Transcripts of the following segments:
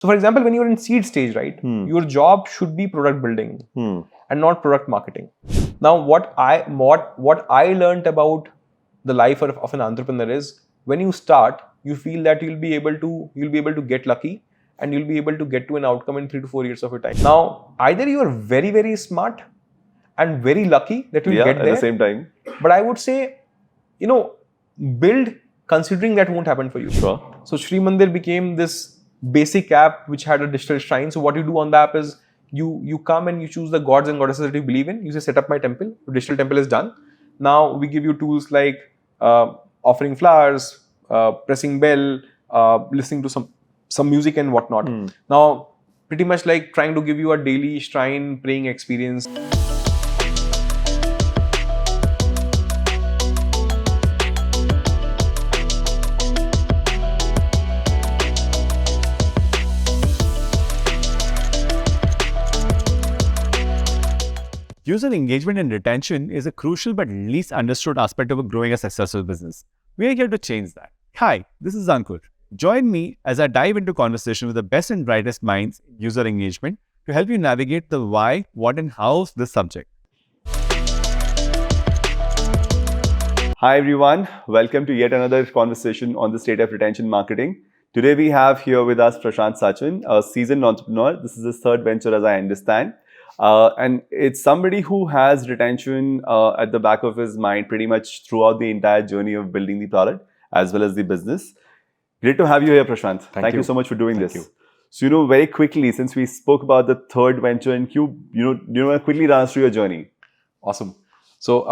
So for example, when you're in seed stage, right, your job should be product building and not product marketing. Now, what I learned about the life of an entrepreneur is when you start, you feel that you'll be able to get lucky and you'll be able to get to an outcome in 3 to 4 years of your time. Now, either you are very, very smart and very lucky that you'll get there at the same time. But I would say, build considering that won't happen for you. Sure. So Shri Mandir became this basic app which had a digital shrine. So what you do on the app is you come and you choose the gods and goddesses that you believe in. You say set up my temple. The digital temple is done. Now we give you tools like offering flowers, pressing bell, listening to some music and whatnot. Now pretty much like trying to give you a daily shrine praying experience. User engagement and retention is a crucial but least understood aspect of a growing a successful business. We are here to change that. Hi, this is Ankur. Join me as I dive into conversation with the best and brightest minds in user engagement to help you navigate the why, what and how of this subject. Hi everyone, welcome to yet another conversation on the state of retention marketing. Today we have here with us Prashant Sachan, a seasoned entrepreneur. This is his third venture as I understand. And it's somebody who has retention at the back of his mind pretty much throughout the entire journey of building the product as well as the business. Great to have you here, Prashant. Thank you so much for doing this. So, very quickly, since we spoke about the third venture in Cube, you want to quickly run us through your journey. Awesome. So,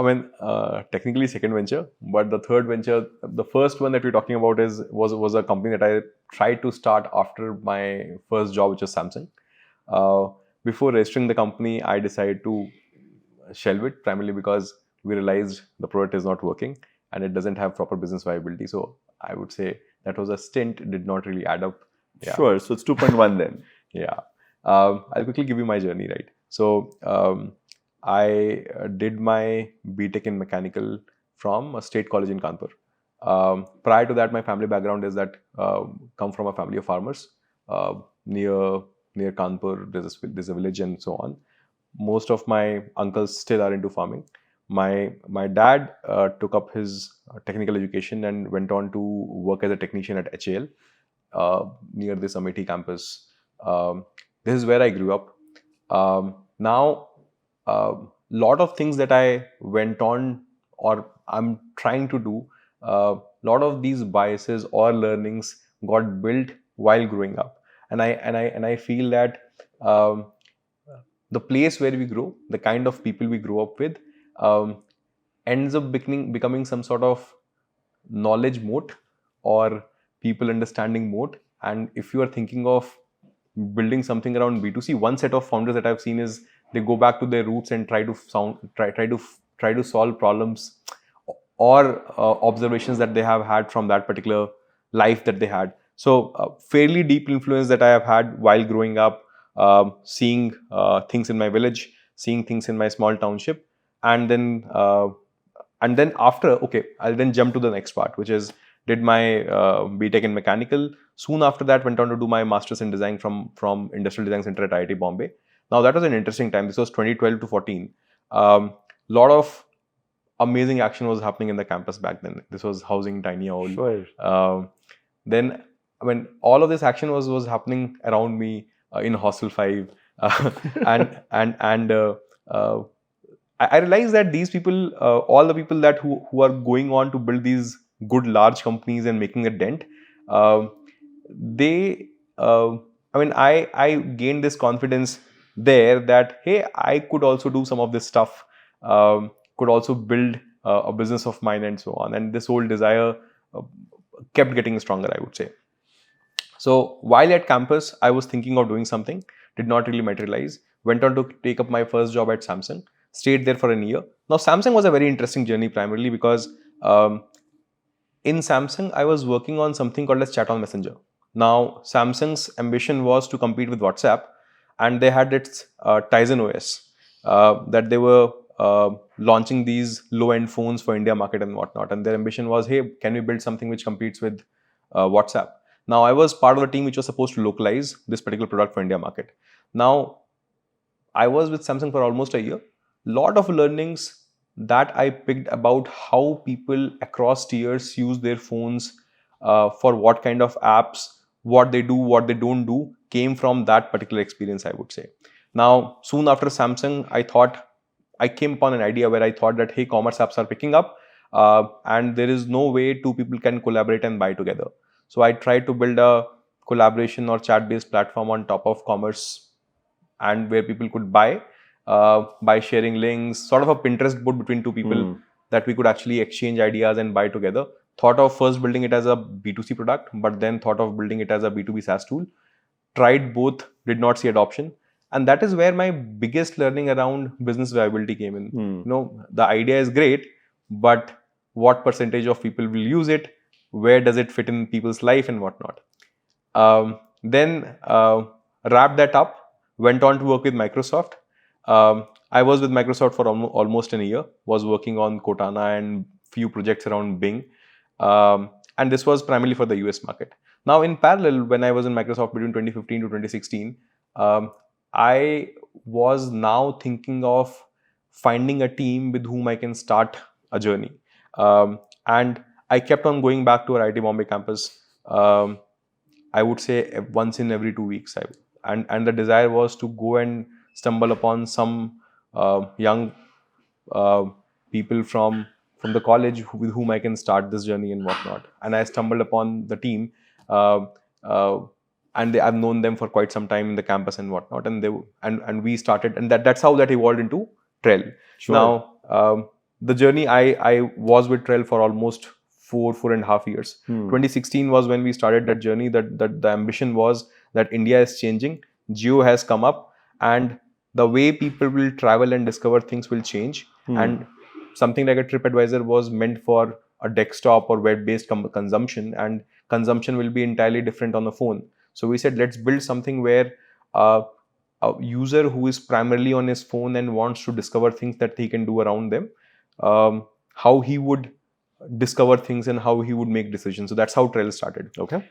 technically second venture, but the third venture, the first one that we're talking about was a company that I tried to start after my first job, which was Samsung. Before registering the company, I decided to shelve it primarily because we realized the product is not working and it doesn't have proper business viability. So I would say that was a stint, did not really add up. Yeah. Sure. So it's 2.1 then. Yeah. I'll quickly give you my journey, right? So I did my BTech in mechanical from a state college in Kanpur. Prior to that, my family background is that come from a family of farmers near Kanpur. There's a village and so on. Most of my uncles still are into farming. My dad took up his technical education and went on to work as a technician at HAL near this Amethi campus. This is where I grew up. Now, lot of things that I went on or I'm trying to do, lot of these biases or learnings got built while growing up. And I feel that the place where we grow, the kind of people we grow up with, ends up becoming some sort of knowledge moat or people understanding moat. And if you are thinking of building something around B2C, one set of founders that I've seen is they go back to their roots and try to solve problems or observations that they have had from that particular life that they had. So fairly deep influence that I have had while growing up, seeing things in my village, seeing things in my small township, and then after, okay, I'll then jump to the next part, which is did my BTech in mechanical. Soon after that, went on to do my master's in design from Industrial Design Center at IIT Bombay. Now that was an interesting time. This was 2012 to 14. Lot of amazing action was happening in the campus back then. This was housing tiny owl. Sure. Then all of this action was happening around me in Hostel 5, and I realized that these people, all the people that who are going on to build these good large companies and making a dent, I gained this confidence there that hey, I could also do some of this stuff, could also build a business of mine and so on, and this whole desire kept getting stronger, I would say. So while at campus, I was thinking of doing something, did not really materialize. Went on to take up my first job at Samsung, stayed there for a year. Now Samsung was a very interesting journey primarily because in Samsung, I was working on something called as Chat on Messenger. Now Samsung's ambition was to compete with WhatsApp, and they had its Tizen OS that they were launching these low-end phones for India market and whatnot. And their ambition was, hey, can we build something which competes with WhatsApp? Now, I was part of the team which was supposed to localize this particular product for India market. Now, I was with Samsung for almost a year. Lot of learnings that I picked about how people across tiers use their phones for what kind of apps, what they do, what they don't do, came from that particular experience, I would say. Now, soon after Samsung, I came upon an idea where I thought that, hey, commerce apps are picking up and there is no way two people can collaborate and buy together. So I tried to build a collaboration or chat-based platform on top of commerce and where people could buy by sharing links, sort of a Pinterest board between two people that we could actually exchange ideas and buy together. Thought of first building it as a B2C product, but then thought of building it as a B2B SaaS tool. Tried both, did not see adoption. And that is where my biggest learning around business viability came in. You know, the idea is great, but what percentage of people will use it? Where does it fit in people's life and whatnot? Then wrapped that up, went on to work with Microsoft. I was with Microsoft for almost a year, was working on Cortana and few projects around Bing. And this was primarily for the US market. Now, in parallel, when I was in Microsoft between 2015 to 2016, I was now thinking of finding a team with whom I can start a journey. And I kept on going back to our IT Bombay campus. I would say once in every 2 weeks. And the desire was to go and stumble upon some young people from the college with whom I can start this journey and whatnot. And I stumbled upon the team, and I've known them for quite some time in the campus and whatnot. And we started, and that's how that evolved into Trell. Sure. Now, the journey, I was with Trell for almost 4.5 years. 2016 was when we started that journey. That the ambition was that India is changing, Geo has come up, and the way people will travel and discover things will change. And something like a TripAdvisor was meant for a desktop or web-based consumption, and consumption will be entirely different on the phone. So we said, let's build something where a user who is primarily on his phone and wants to discover things that he can do around them, how he would discover things and how he would make decisions. So that's how Trell started. Okay.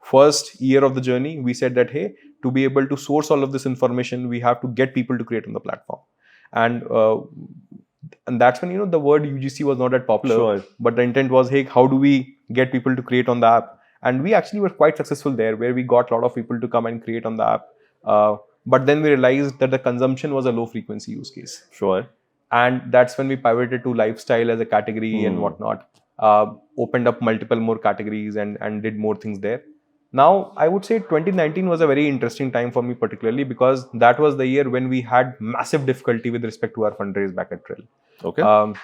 First year of the journey, we said that, hey, to be able to source all of this information, we have to get people to create on the platform. And that's when, you know, the word UGC was not that popular. Sure. But the intent was, hey, how do we get people to create on the app? And we actually were quite successful there, where we got a lot of people to come and create on the app. But then we realized that the consumption was a low frequency use case. Sure. And that's when we pivoted to lifestyle as a category and whatnot. Opened up multiple more categories and did more things there. Now, I would say 2019 was a very interesting time for me, particularly because that was the year when we had massive difficulty with respect to our fundraise back at Trell. Okay.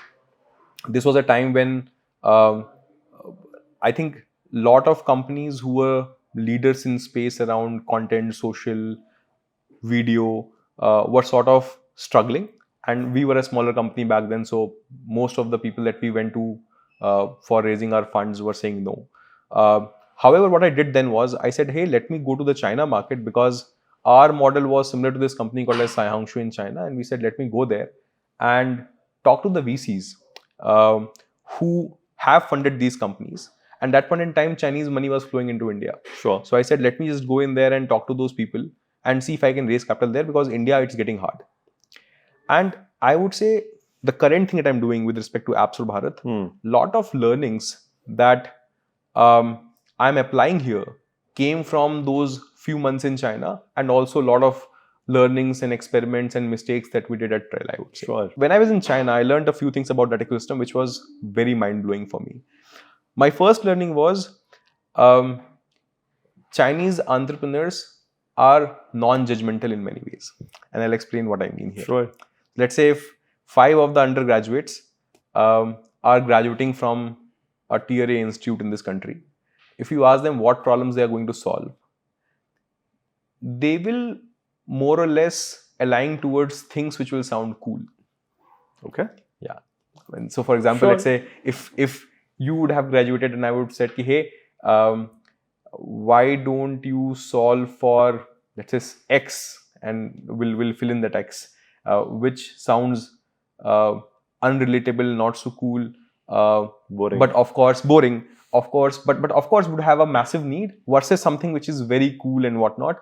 This was a time when I think a lot of companies who were leaders in space around content, social, video were sort of struggling. And we were a smaller company back then, so most of the people that we went to for raising our funds were saying no. However, what I did then was I said, hey, let me go to the China market, because our model was similar to this company called as Saihangshu in China. And we said, let me go there and talk to the VCs who have funded these companies. And that point in time, Chinese money was flowing into India. Sure. So I said, let me just go in there and talk to those people and see if I can raise capital there, because India, it's getting hard. And I would say the current thing that I'm doing with respect to AppsForBharat, lot of learnings that I'm applying here came from those few months in China, and also a lot of learnings and experiments and mistakes that we did at Trell, I would say. Sure. When I was in China, I learned a few things about that ecosystem, which was very mind-blowing for me. My first learning was Chinese entrepreneurs are non-judgmental in many ways. And I'll explain what I mean here. Sure. Let's say if 5 of the undergraduates are graduating from a tier A institute in this country, if you ask them what problems they are going to solve, they will more or less align towards things which will sound cool. Okay. Yeah. And so, for example, let's say if you would have graduated and I would say, hey, why don't you solve for, let's say, X, and we'll fill in that X, which sounds unrelatable, not so cool, boring. but of course boring. of course, but of course would have a massive need versus something which is very cool and whatnot.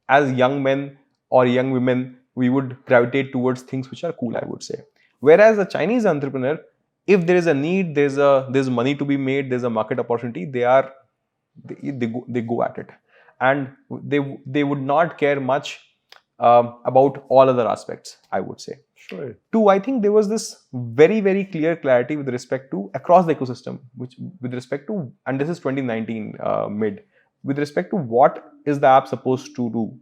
As young men or young women, we would gravitate towards things which are cool, I would say. Whereas a Chinese entrepreneur, if there is a need, there's money to be made, there's a market opportunity, they go at it, and they would not care much about all other aspects, I would say. Sure. Two, I think there was this very clear clarity with respect to across the ecosystem, which with respect to, and this is 2019 mid, with respect to what is the app supposed to do.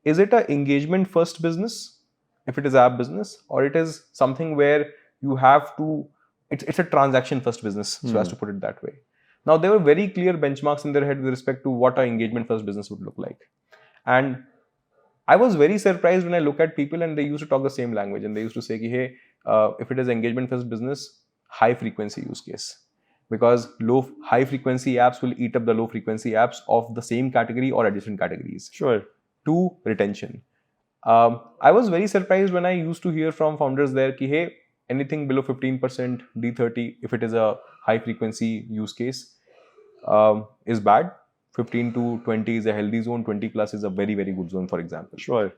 Is it an engagement first business, if it is app business, or it is something where you have to, it's a transaction first business, so as to put it that way. Now, there were very clear benchmarks in their head with respect to what an engagement first business would look like. And I was very surprised when I look at people and they used to talk the same language, and they used to say, hey, if it is engagement first business, high frequency use case. Because high frequency apps will eat up the low frequency apps of the same category or adjacent categories. Sure. To retention. I was very surprised when I used to hear from founders there, hey, anything below 15% D30, if it is a high frequency use case, is bad. 15 to 20 is a healthy zone. 20 plus is a very good zone, for example. Sure.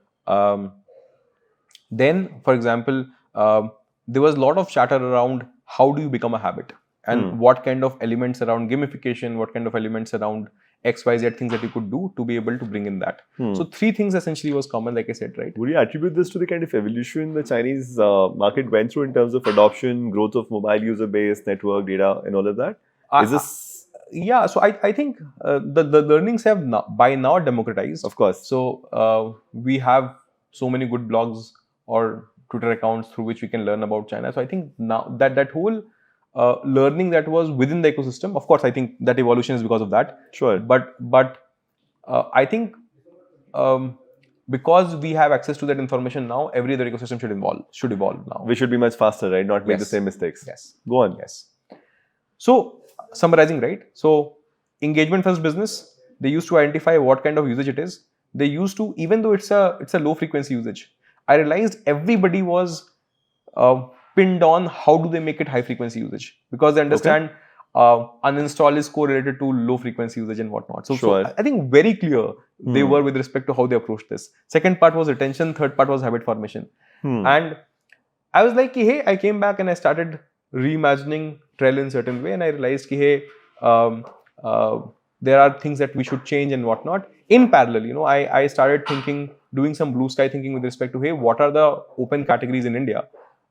Then, for example, there was a lot of chatter around how do you become a habit, and what kind of elements around gamification, what kind of elements around XYZ things that you could do to be able to bring in that. So 3 things essentially was common, like I said, right? Would you attribute this to the kind of evolution the Chinese market went through in terms of adoption, growth of mobile user base, network, data, and all of that? Is this... Yeah, so I think the learnings have by now democratized. Of course. So we have so many good blogs or Twitter accounts through which we can learn about China. So I think now that whole learning that was within the ecosystem, of course, I think that evolution is because of that. Sure. But I think because we have access to that information now, every other ecosystem should evolve now. We should be much faster, right? Not make the Yes. same mistakes. Yes. Go on. Yes. So summarizing, right? So engagement first business, they used to identify what kind of usage it is. They used to, even though it's a low frequency usage, I realized everybody was pinned on how do they make it high frequency usage, because they understand uninstall is correlated to low frequency usage and whatnot. So, Sure. so I think very clear they were with respect to how they approached this. Second part was retention. Third part was habit formation. And I was like, hey, I came back and I started reimagining Trell in certain way, and I realized, hey, there are things that we should change and whatnot. In parallel, I started doing some blue sky thinking with respect to, hey, what are the open categories in India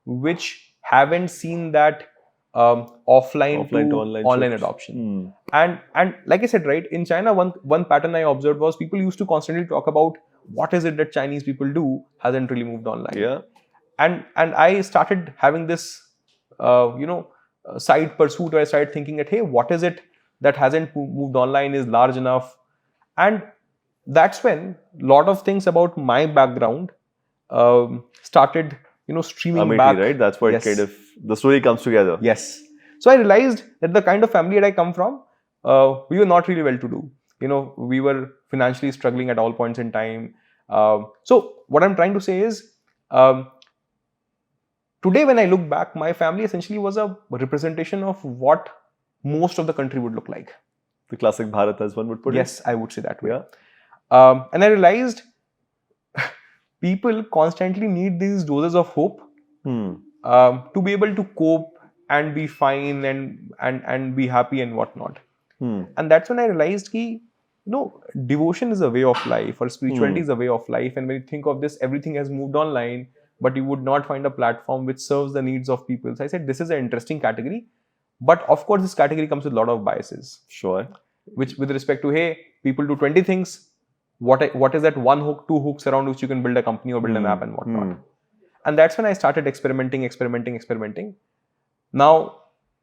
which haven't seen that offline to online adoption. And like I said, right, in China, one pattern I observed was people used to constantly talk about what is it that Chinese people do hasn't really moved online. Yeah. And I started having this side pursuit where I started thinking that, hey, what is it that hasn't moved online, is large enough? And that's when a lot of things about my background started streaming back. Right? That's where Yes. kind of the story comes together. Yes. So I realized that the kind of family that I come from, we were not really well to do. We were financially struggling at all points in time. So what I'm trying to say is, today when I look back, my family essentially was a representation of what most of the country would look like. The classic Bharat, as one would put it. Yes, I would say that way. Yeah. And I realized people constantly need these doses of hope to be able to cope and be fine and be happy and whatnot. And that's when I realized that devotion is a way of life, or spirituality is a way of life. And when you think of this, everything has moved online, but you would not find a platform which serves the needs of people. So I said, this is an interesting category. But of course, this category comes with a lot of biases. Sure. Which with respect to, hey, people do 20 things. What is that one hook, 2 hooks around which you can build a company or build an app and whatnot? And that's when I started experimenting. Now,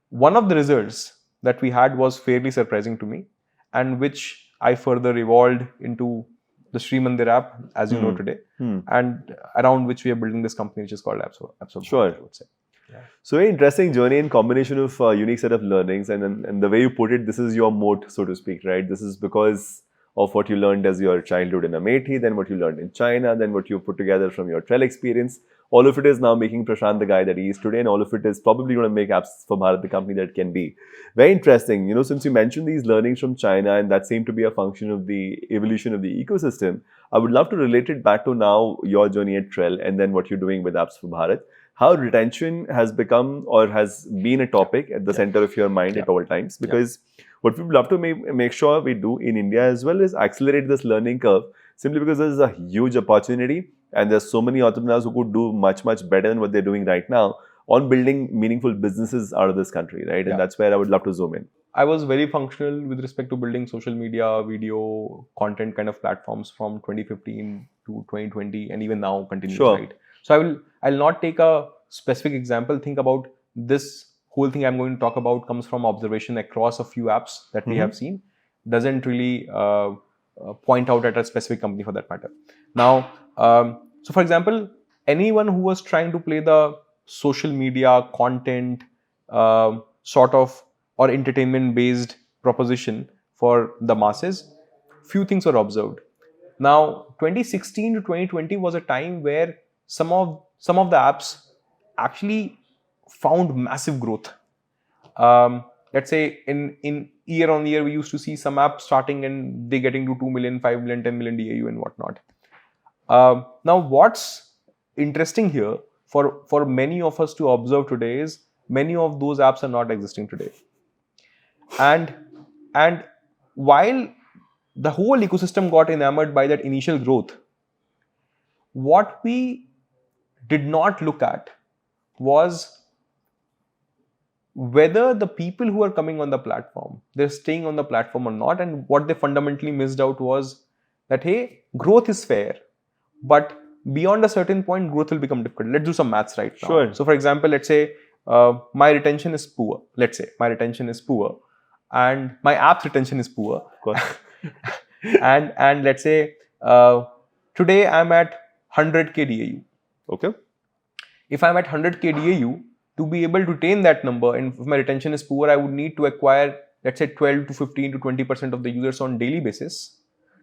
one of the results that we had was fairly surprising to me, and which I further evolved into the Sri Mandir app, as you know today, and around which we are building this company, which is called AppsForBharat. Sure. I would say. Yeah. So very interesting journey and combination of unique set of learnings, and the way you put it, this is your moat, so to speak, right? This is because of what you learned as your childhood in Amethi, then what you learned in China, then what you put together from your Trell experience. All of it is now making Prashant the guy that he is today, and all of it is probably going to make AppsForBharat the company that it can be. Very interesting. Since you mentioned these learnings from China, and that seemed to be a function of the evolution of the ecosystem, I would love to relate it back to now your journey at Trell, and then what you're doing with AppsForBharat. How retention has become or has been a topic at the center of your mind at all times. Because what we would love to make sure we do in India as well is accelerate this learning curve, simply because there is a huge opportunity and there's so many entrepreneurs who could do much, much better than what they're doing right now on building meaningful businesses out of this country, right? And that's where I would love to zoom in. I was very functional with respect to building social media, video, content kind of platforms from 2015 to 2020, and even now continues, right? So I'll not take a specific example. Think about this whole thing I'm going to talk about comes from observation across a few apps that we have seen. Doesn't really point out at a specific company for that matter. Now, so for example, anyone who was trying to play the social media content sort of or entertainment based proposition for the masses, few things were observed. Now, 2016 to 2020 was a time where some of the apps actually found massive growth. Let's say in year on year, we used to see some apps starting and they getting to 2 million, 5 million, 10 million DAU and whatnot. Now, what's interesting here for many of us to observe today is many of those apps are not existing today. And while the whole ecosystem got enamored by that initial growth, what we did not look at was whether the people who are coming on the platform, they're staying on the platform or not. And what they fundamentally missed out was that, hey, growth is fair, but beyond a certain point, growth will become difficult. Let's do some maths right now. Sure. So for example, let's say my retention is poor. Let's say my retention is poor and my app's retention is poor. Of course. and let's say today I'm at 100k DAU. Okay. If I'm at 100k DAU, to be able to attain that number, and if my retention is poor, I would need to acquire, let's say, 12 to 15 to 20% of the users on daily basis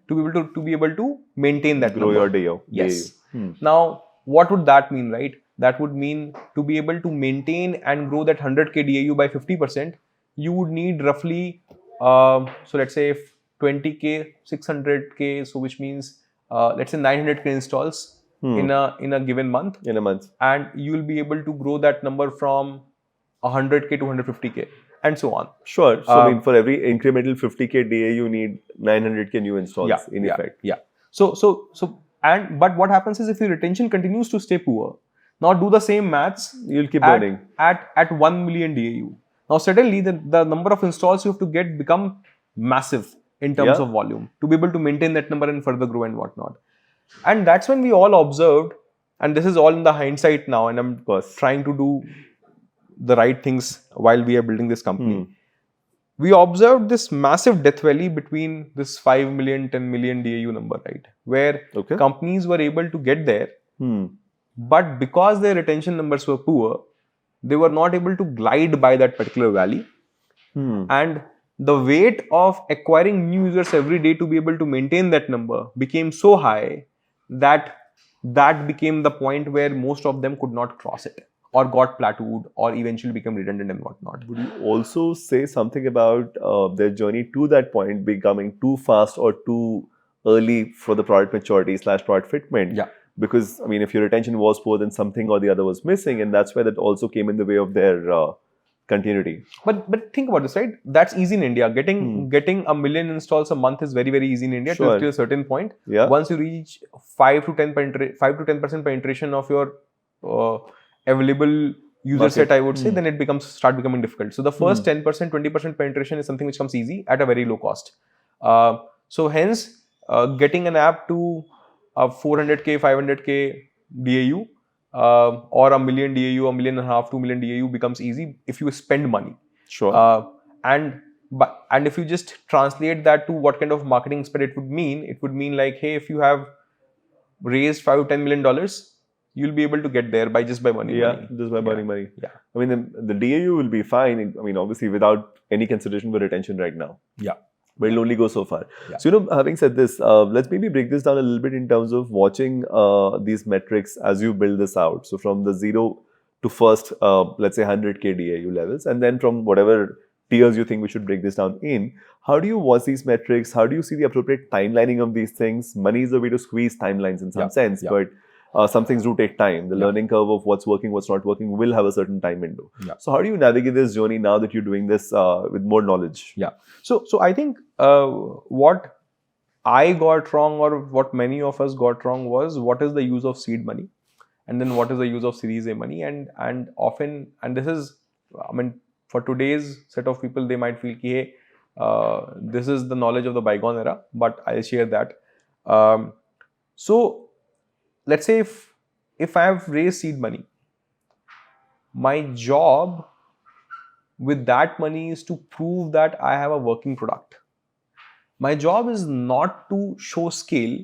to be able to maintain that grow number. your DAU. Yes. Now, what would that mean, right? That would mean to be able to maintain and grow that 100k DAU by 50%, you would need roughly, so let's say 20k, 600k, so which means let's say 900k installs in a given month. In a month. And you will be able to grow that number from 100k to 150k and so on. Sure. So I mean, for every incremental 50k DAU, you need 900k new installs in effect. Yeah. But what happens is if your retention continues to stay poor, now do the same maths. You'll keep burning. At 1 million DAU. Now suddenly the number of installs you have to get become massive in terms of volume to be able to maintain that number and further grow and whatnot. And that's when we all observed, and this is all in the hindsight now, and I'm trying to do the right things while we are building this company. We observed this massive death valley between this 5 million, 10 million DAU number, right? Where companies were able to get there, but because their retention numbers were poor, they were not able to glide by that particular valley. And the weight of acquiring new users every day to be able to maintain that number became so high that became the point where most of them could not cross it or got plateaued or eventually become redundant and whatnot. Would you also say something about their journey to that point becoming too fast or too early for the product maturity / product fitment? Yeah. Because, I mean, if your retention was poor, then something or the other was missing, and that's where that also came in the way of their continuity. But think about this, right? That's easy in India. Getting a million installs a month is very, very easy in India to a certain point. Yeah. Once you reach 5 to 10% penetration of your available user set, I would say, then it start becoming difficult. So the first 10%, 20% penetration is something which comes easy at a very low cost. So hence, getting an app to 400k, 500k DAU or a million DAU, 1.5 million, 2 million DAU becomes easy if you spend money. Sure. And if you just translate that to what kind of marketing spend it would mean like, hey, if you have raised $5 to $10 million, you'll be able to get there by burning money. Just by burning money. Yeah. I mean, the DAU will be fine. I mean, obviously, without any consideration for retention right now. Yeah. but it'll only go so far. Yeah. So, having said this, let's maybe break this down a little bit in terms of watching these metrics as you build this out. So, from the 0 to first, let's say 100K DAU levels, and then from whatever tiers you think we should break this down in, how do you watch these metrics? How do you see the appropriate timelining of these things? Money is a way to squeeze timelines in some sense, but some things do take time. The learning curve of what's working, what's not working will have a certain time window. So how do you navigate this journey now that you're doing this with more knowledge? So I think what I got wrong, or what many of us got wrong, was what is the use of seed money, and then what is the use of Series A money, and often, and this is, I mean, for today's set of people, they might feel, hey, this is the knowledge of the bygone era, but I'll share that. So let's say if I have raised seed money, my job with that money is to prove that I have a working product. My job is not to show scale,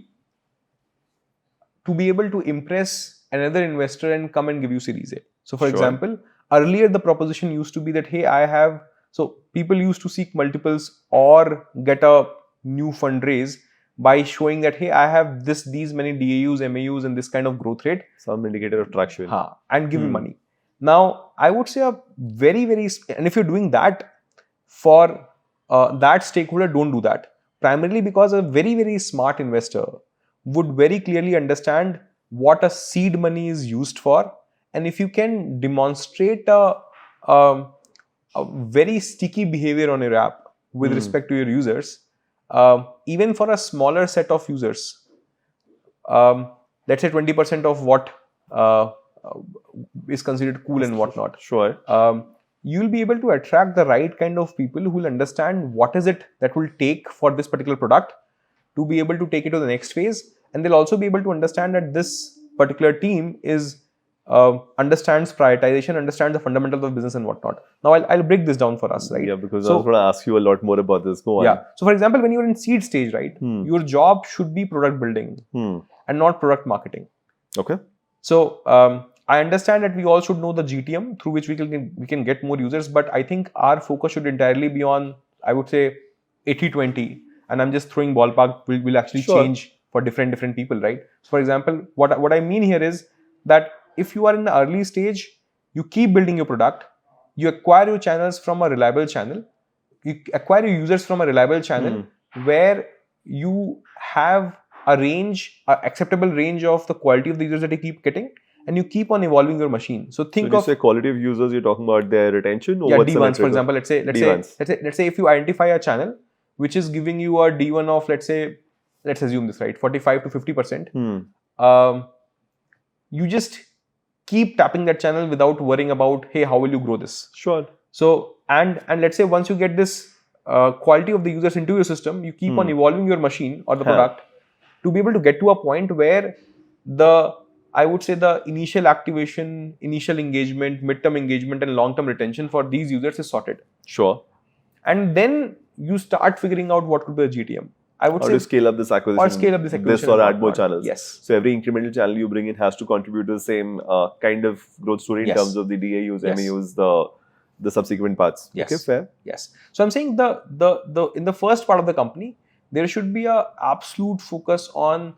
to be able to impress another investor and come and give you Series A. So for example, earlier the proposition used to be that, hey, I have, so people used to seek multiples or get a new fundraise by showing that, hey, I have these many DAUs, MAUs and this kind of growth rate. Some indicator of traction. And give me money. Now, I would say a very, and if you're doing that for that stakeholder, don't do that. Primarily because a very smart investor would very clearly understand what a seed money is used for. And if you can demonstrate a very sticky behavior on your app with respect to your users, even for a smaller set of users, let's say 20% of what is considered cool and whatnot. You'll be able to attract the right kind of people who will understand what is it that will take for this particular product to be able to take it to the next phase. And they'll also be able to understand that this particular team is understands prioritization, understands the fundamentals of business and whatnot. Now, I'll break this down for us, right? Yeah, because I was going to ask you a lot more about this. Go on. Yeah. So, for example, when you're in seed stage, right, your job should be product building and not product marketing. Okay. So, I understand that we all should know the GTM through which we can get more users, but I think our focus should entirely be on, I would say, 80-20. And I'm just throwing ballpark, will actually change for different people, right? So, for example, what I mean here is that if you are in the early stage, you keep building your product, you acquire your channels from a reliable channel, you acquire your users from a reliable channel where you have a range, an acceptable range of the quality of the users that you keep getting, and you keep on evolving your machine. So think of, say quality of users, you're talking about their retention, or what's D1s, for example. Let's say if you identify a channel which is giving you a D1 of, let's assume this, right, 45 to 50%. You just keep tapping that channel without worrying about, hey, how will you grow this? So, and let's say once you get this quality of the users into your system, you keep on evolving your machine or the product to be able to get to a point where I would say the initial activation, initial engagement, midterm engagement and long-term retention for these users is sorted. And then you start figuring out what could be the GTM. I would say to scale up this acquisition, or scale up this acquisition, or add more channels. Yes. So every incremental channel you bring in has to contribute to the same kind of growth story in terms of the DAUs, MAUs, the subsequent parts. Yes. Okay, fair. Yes. So I'm saying the in the first part of the company, there should be a absolute focus on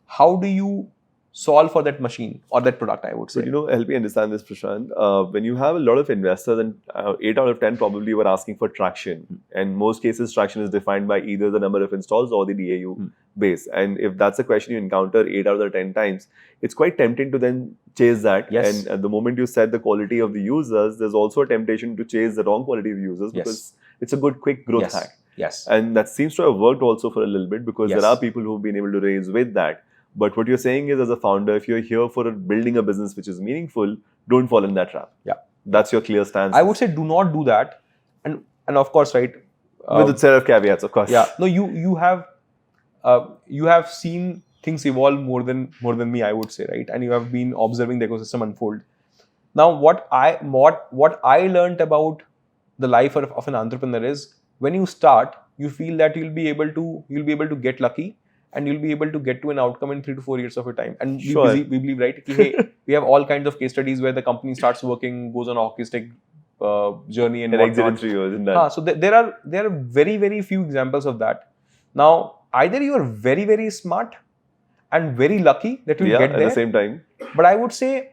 how do you solve for that machine or that product, I would say. But help me understand this, Prashant. When you have a lot of investors, and 8 out of 10 probably were asking for traction. And most cases, traction is defined by either the number of installs or the DAU base. And if that's a question you encounter 8 out of the 10 times, it's quite tempting to then chase that. Yes. And at the moment you set the quality of the users, there's also a temptation to chase the wrong quality of users because it's a good quick growth hack. Yes. And that seems to have worked also for a little bit because there are people who've been able to raise with that. But what you're saying is, as a founder, if you're here for building a business which is meaningful, don't fall in that trap. Yeah. That's your clear stance. I would say do not do that. And of course, right. With a set of caveats, of course. Yeah. No, you have seen things evolve more than me, I would say, right? And you have been observing the ecosystem unfold. Now, what I learned about the life of an entrepreneur is, when you start, you feel that you'll be able to get lucky. And you'll be able to get to an outcome in 3 to 4 years of your time. And we believe, right, hey, we have all kinds of case studies where the company starts working, goes on a hockey stick, journey and And exit in whatnot. 3 years in that. So there are very, very few examples of that. Now, either you are very, very smart and very lucky that you'll get at there. the same time. But I would say,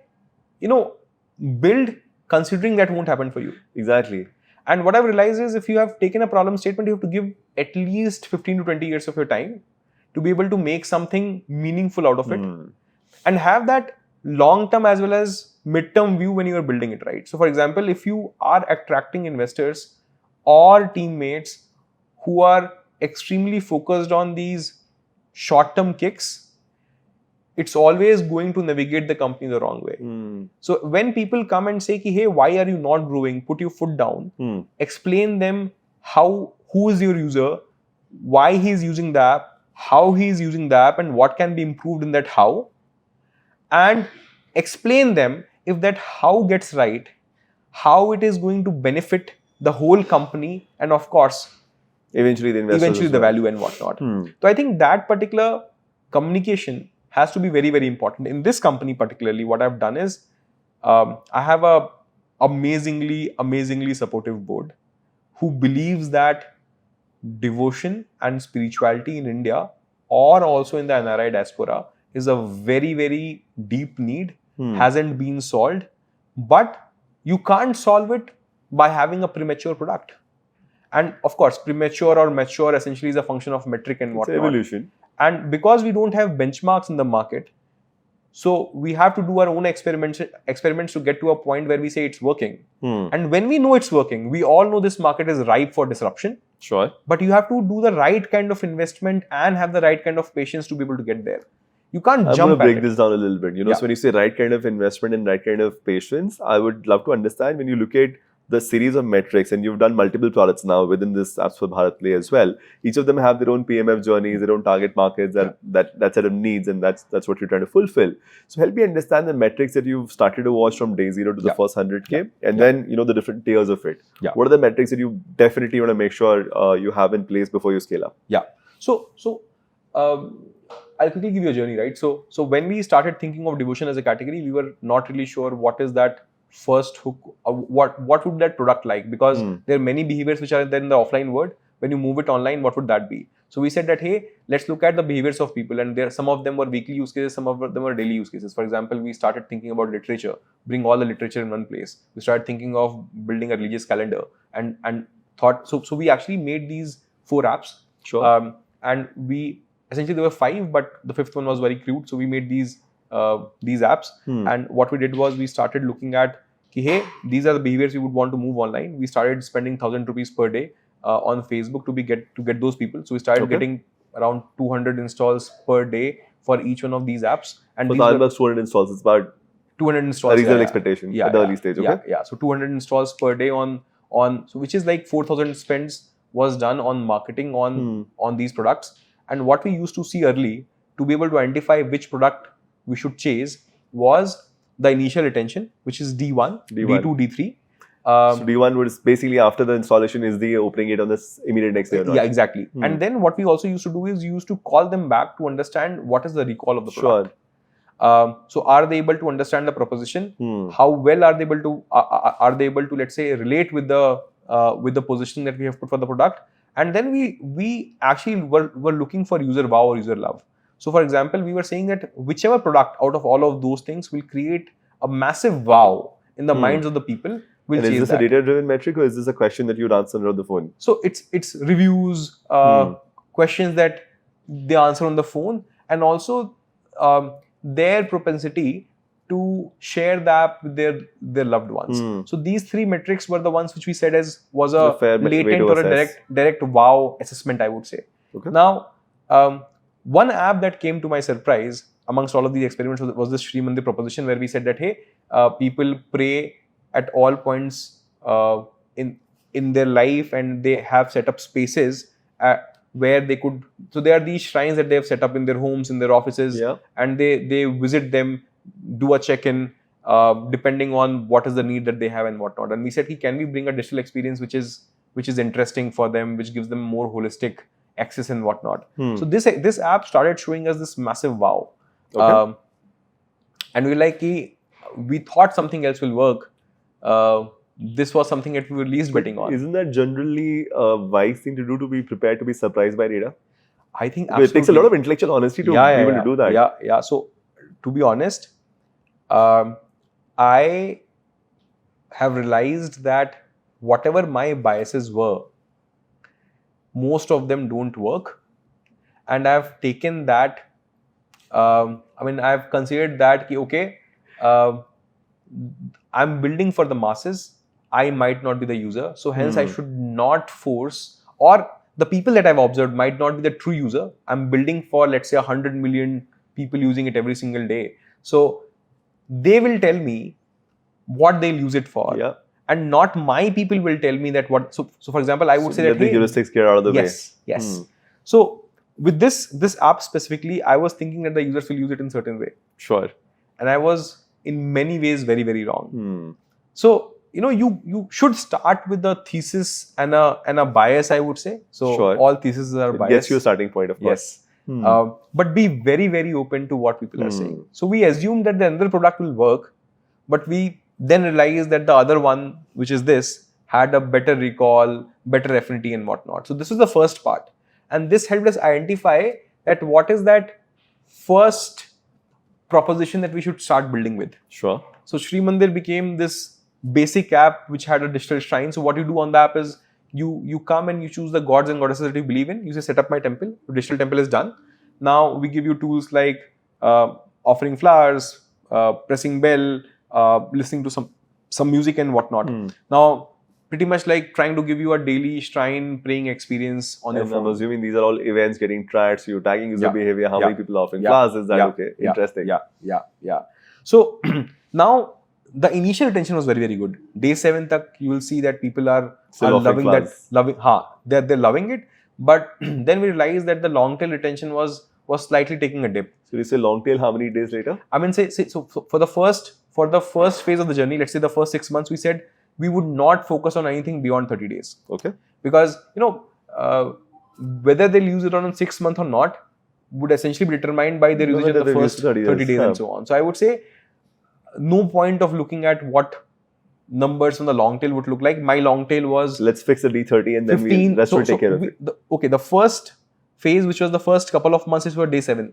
build considering that won't happen for you. Exactly. And what I've realized is if you have taken a problem statement, you have to give at least 15 to 20 years of your time to be able to make something meaningful out of it. And have that long-term as well as mid-term view when you are building it, right? So for example, if you are attracting investors or teammates who are extremely focused on these short-term kicks, it's always going to navigate the company the wrong way. So when people come and say, hey, why are you not growing? Put your foot down. Explain them who is your user, why he's using the app, how he's using the app, and what can be improved in that how. And explain them if that how gets right, how it is going to benefit the whole company, and of course, eventually the value and whatnot. So I think that particular communication has to be very, very important. In this company particularly, what I've done is I have a amazingly supportive board who believes that devotion and spirituality in India or also in the NRI diaspora is a very, very deep need, hasn't been solved, but you can't solve it by having a premature product. And of course, premature or mature essentially is a function of metric and whatnot. It's evolution. And because we don't have benchmarks in the market, so we have to do our own experiments to get to a point where we say it's working. And when we know it's working, we all know this market is ripe for disruption. Sure. But you have to do the right kind of investment and have the right kind of patience to be able to get there. You can't jump at it. I'm going to break this down a little bit. So when you say right kind of investment and right kind of patience, I would love to understand when you look at the series of metrics, and you've done multiple products now within this AppsForBharat play as well. Each of them have their own PMF journeys, their own target markets, that set of needs, and that's what you're trying to fulfill. So help me understand the metrics that you've started to watch from day zero to the first 100K, and then the different tiers of it. What are the metrics that you definitely want to make sure you have in place before you scale up? So I'll quickly give you a journey, right? So when we started thinking of devotion as a category, we were not really sure what is that first hook, what would that product like, because there are many behaviors which are there in the offline world. When you move it online, what would that be? So we said that, hey, let's look at the behaviors of people, and some of them were weekly use cases, some of them were daily use cases. For example, we started thinking about literature, bring all the literature in one place. We started thinking of building a religious calendar, and thought, so we actually made these 4 apps. Sure. And we essentially, there were 5, but the 5th one was very crude. So we made these apps. And what we did was we started looking at, hey, these are the behaviors we would want to move online. We started spending 1,000 rupees per day on Facebook to get those people. So we started getting around 200 installs per day for each one of these apps. And for the almost 200 installs, it's about 200 installs. A reasonable expectation at the early stage. Okay. Yeah. So 200 installs per day on so which is like 4,000 spends was done on marketing on these products. And what we used to see early to be able to identify which product we should chase was the initial retention, which is D1, D2, D3. So D1 was basically after the installation is the opening it on this immediate next day. Yeah, exactly. And then what we also used to do is used to call them back to understand what is the recall of the product. So are they able to understand the proposition? How well are they able to let's say relate with the positioning that we have put for the product? And then we actually were looking for user wow or user love. So for example, we were saying that whichever product out of all of those things will create a massive wow in the minds of the people. And is this a data-driven metric, or is this a question that you'd answer on the phone? So it's reviews, questions that they answer on the phone, and also their propensity to share the app with their loved ones. So these 3 metrics were the ones which we said was a latent or a direct wow assessment, I would say. Okay. Now, one app that came to my surprise amongst all of these experiments was the Sri Mandir proposition, where we said that, hey, people pray at all points in their life, and they have set up spaces where they could. So there are these shrines that they have set up in their homes, in their offices, and they visit them, do a check-in depending on what is the need that they have and whatnot. And we said, can we bring a digital experience which is interesting for them, which gives them more holistic access and whatnot. So this app started showing us this massive wow. And we're like, we thought something else will work. this was something that we were least betting on. Isn't that generally a wise thing to do, to be prepared to be surprised by data? I think But it takes a lot of intellectual honesty to be able to do that. Yeah. So, to be honest, I have realized that whatever my biases were, most of them don't work, and I've taken that. I've considered that okay, I'm building for the masses. I might not be the user, so hence I should not force, or the people that I've observed might not be the true user. I'm building for, let's say, 100 million people using it every single day. So they will tell me what they'll use it for. Yeah. And not my people will tell me that what. So for example, I would say that the heuristics get out of the way. Yes. So with this app specifically, I was thinking that the users will use it in a certain way. Sure. And I was in many ways very, very wrong. So you should start with the thesis and a bias, I would say. So sure. All theses are biased. Gets you a starting point, of course. Yes. But be very, very open to what people are saying. So we assume that the another product will work, but we then realize that the other one, which is this, had a better recall, better affinity and whatnot. So this is the first part. And this helped us identify that what is that first proposition that we should start building with. Sure. So Shri Mandir became this basic app which had a digital shrine. So what you do on the app is you come and you choose the gods and goddesses that you believe in. You say set up my temple. The digital temple is done. Now we give you tools like offering flowers, pressing bell, listening to some music and whatnot. Now pretty much like trying to give you a daily shrine praying experience on your phone. I'm assuming these are all events getting tracked, so you're tagging user behavior, how many people are offering flowers, is that okay? Interesting. Yeah. So now the initial retention was very, very good. Day 7 tak, you will see that people are loving flowers. They're loving it. But then we realized that the long tail retention was slightly taking a dip. So you say long tail, how many days later? I mean, so for the first phase of the journey, let's say the first 6 months, we said we would not focus on anything beyond 30 days. Okay. Because whether they'll use it on 6 months or not would essentially be determined by their usage of the first 30 days and so on. So I would say no point of looking at what numbers from the long tail would look like. My long tail was, let's fix the D30 and then 15. Rest will take care of it. The first phase, which was the first couple of months, is for day 7.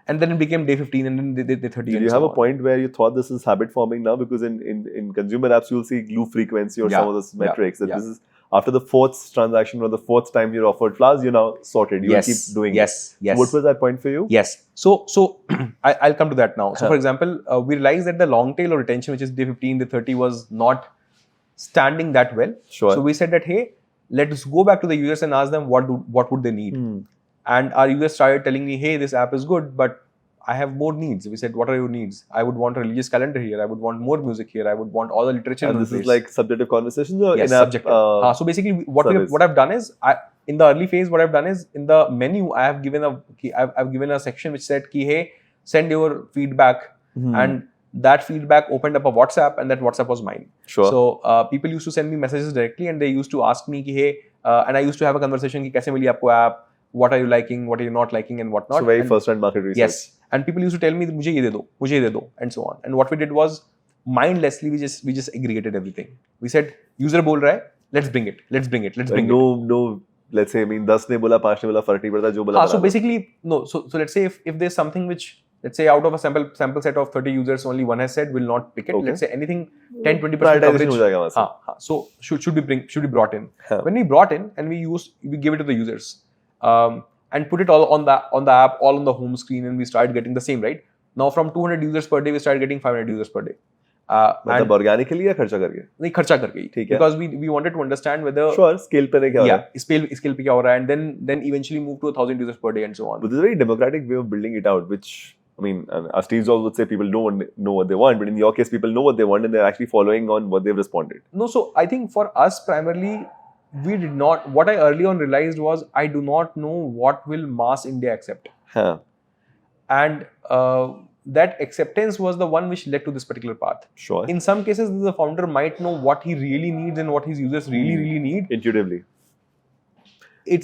And then it became day 15 and then day 30. Did you have a point where you thought this is habit forming now? Because in consumer apps, you'll see glue frequency or some of those metrics. That this is after the 4th transaction or the 4th time you're offered flowers, you're now sorted. You keep doing it. Yes. What was that point for you? Yes. So I'll come to that now. So for example, we realized that the long tail or retention, which is day 15, day 30, was not standing that well. Sure. So we said that, hey, let's go back to the users and ask them what would they need. And our users started telling me, hey, this app is good, but I have more needs. We said, what are your needs? I would want a religious calendar here. I would want more music here. I would want all the literature. And this is like subjective conversations or subjective. So basically, what I've done is, in the early phase, what I've done is in the menu, I've given a section which said, hey, send your feedback, and that feedback opened up a WhatsApp, and that WhatsApp was mine. Sure. So people used to send me messages directly, and they used to ask me, hey, and I used to have a conversation, ki, kaise mili aapko app? What are you liking? What are you not liking? And whatnot. So very first-hand market research. Yes. And people used to tell me, mujhe ye de do, and so on. And what we did was, mindlessly, we just aggregated everything. We said, user bol raha hai, let's bring it. No, let's say, 10 ne bola, 5 ne bola, fark nahi padta, jo bola. So basically, no. So let's say if there's something which, let's say out of a sample set of 30 users, only one has said, will not pick it. Okay. Let's say anything 10-20% coverage. So should be brought in. When we brought in and we give it to the users. And put it all on the app, all on the home screen, and we started getting the same, right? Now from 200 users per day, we started getting 500 users per day. मतलब organically या खर्चा करके? नहीं, खर्चा करके ही. ठीक है. Because we wanted to understand whether scale पे क्या हो रहा है? Scale पे क्या हो रहा है, and then eventually move to 1,000 users per day and so on. But this is a very democratic way of building it out, which I mean, as Steve Jobs would say, people don't know what they want, but in your case, people know what they want and they're actually following on what they've responded. No, so I think for us primarily, we did not. What I early on realized was I do not know what will mass India accept, and that acceptance was the one which led to this particular path. Sure. In some cases, the founder might know what he really needs and what his users really need intuitively.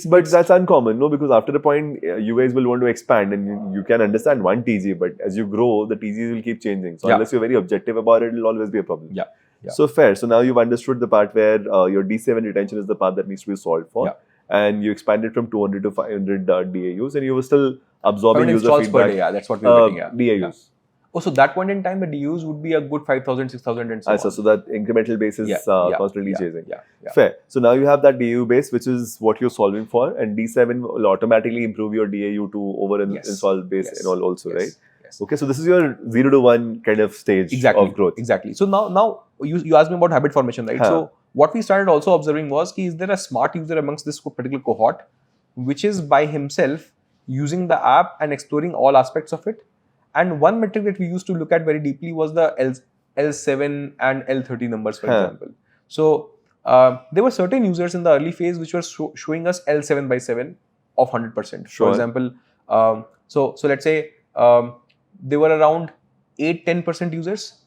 But that's uncommon, no? Because after a point, you guys will want to expand, and you can understand one TG, but as you grow, the TGs will keep changing. So unless you're very objective about it, it'll always be a problem. Yeah. Yeah. So fair. So now you've understood the part where your D7 retention is the part that needs to be solved for. Yeah. And you expanded from 200 to 500 DAUs, and you were still absorbing 500 user installs feedback. per day, yeah, that's what we were getting, yeah. DAUs. Oh, so that point in time, the DAUs would be a good 5,000, 6,000 and so on. So that incremental base is constantly chasing. Yeah. Fair. So now you have that DAU base, which is what you're solving for, and D7 will automatically improve your DAU to over install base and all also, right? Yes. Okay, so this is your 0 to 1 kind of stage of growth. Exactly. So now you asked me about habit formation, right? So what we started also observing was, is there a smart user amongst this particular cohort, which is by himself using the app and exploring all aspects of it? And one metric that we used to look at very deeply was the L7 and L30 numbers, for example. So there were certain users in the early phase which were showing us L7 by 7 of 100%. For example, so let's say there were around 8-10% users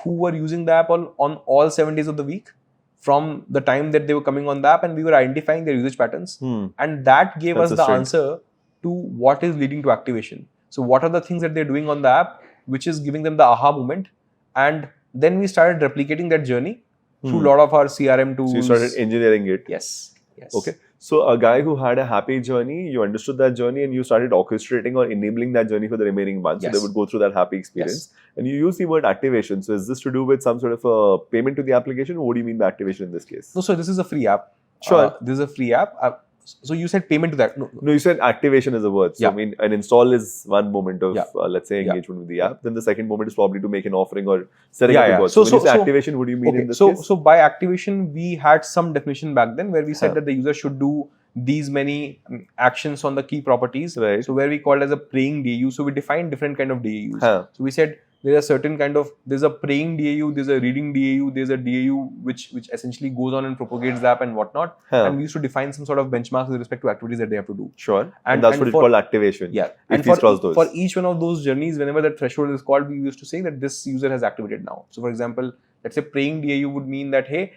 who were using the app on all 7 days of the week from the time that they were coming on the app, and we were identifying their usage patterns. And that gave us the answer to what is leading to activation. So what are the things that they're doing on the app which is giving them the aha moment? And then we started replicating that journey through a lot of our CRM tools. So you started engineering it. Yes. Okay. So a guy who had a happy journey, you understood that journey and you started orchestrating or enabling that journey for the remaining months. So they would go through that happy experience. And you use the word activation. So is this to do with some sort of a payment to the application? What do you mean by activation in this case? No, so this is a free app. Sure. This is a free app. So you said payment to that. No, you said activation is a word. So I mean, an install is one moment of, let's say, engagement with the app. Then the second moment is probably to make an offering or setting up a goal. So when you say activation, what do you mean in this case? So by activation, we had some definition back then where we said that the user should do these many actions on the key properties. Right. So where we called as a praying DAU. So we defined different kind of DAUs. So we said there's a certain kind of, there's a praying DAU, there's a reading DAU, there's a DAU which essentially goes on and propagates the app and whatnot. And we used to define some sort of benchmarks with respect to activities that they have to do. Sure. And that's what it's called activation. Yeah. And for each one of those journeys, whenever that threshold is called, we used to say that this user has activated now. So for example, let's say praying DAU would mean that, hey,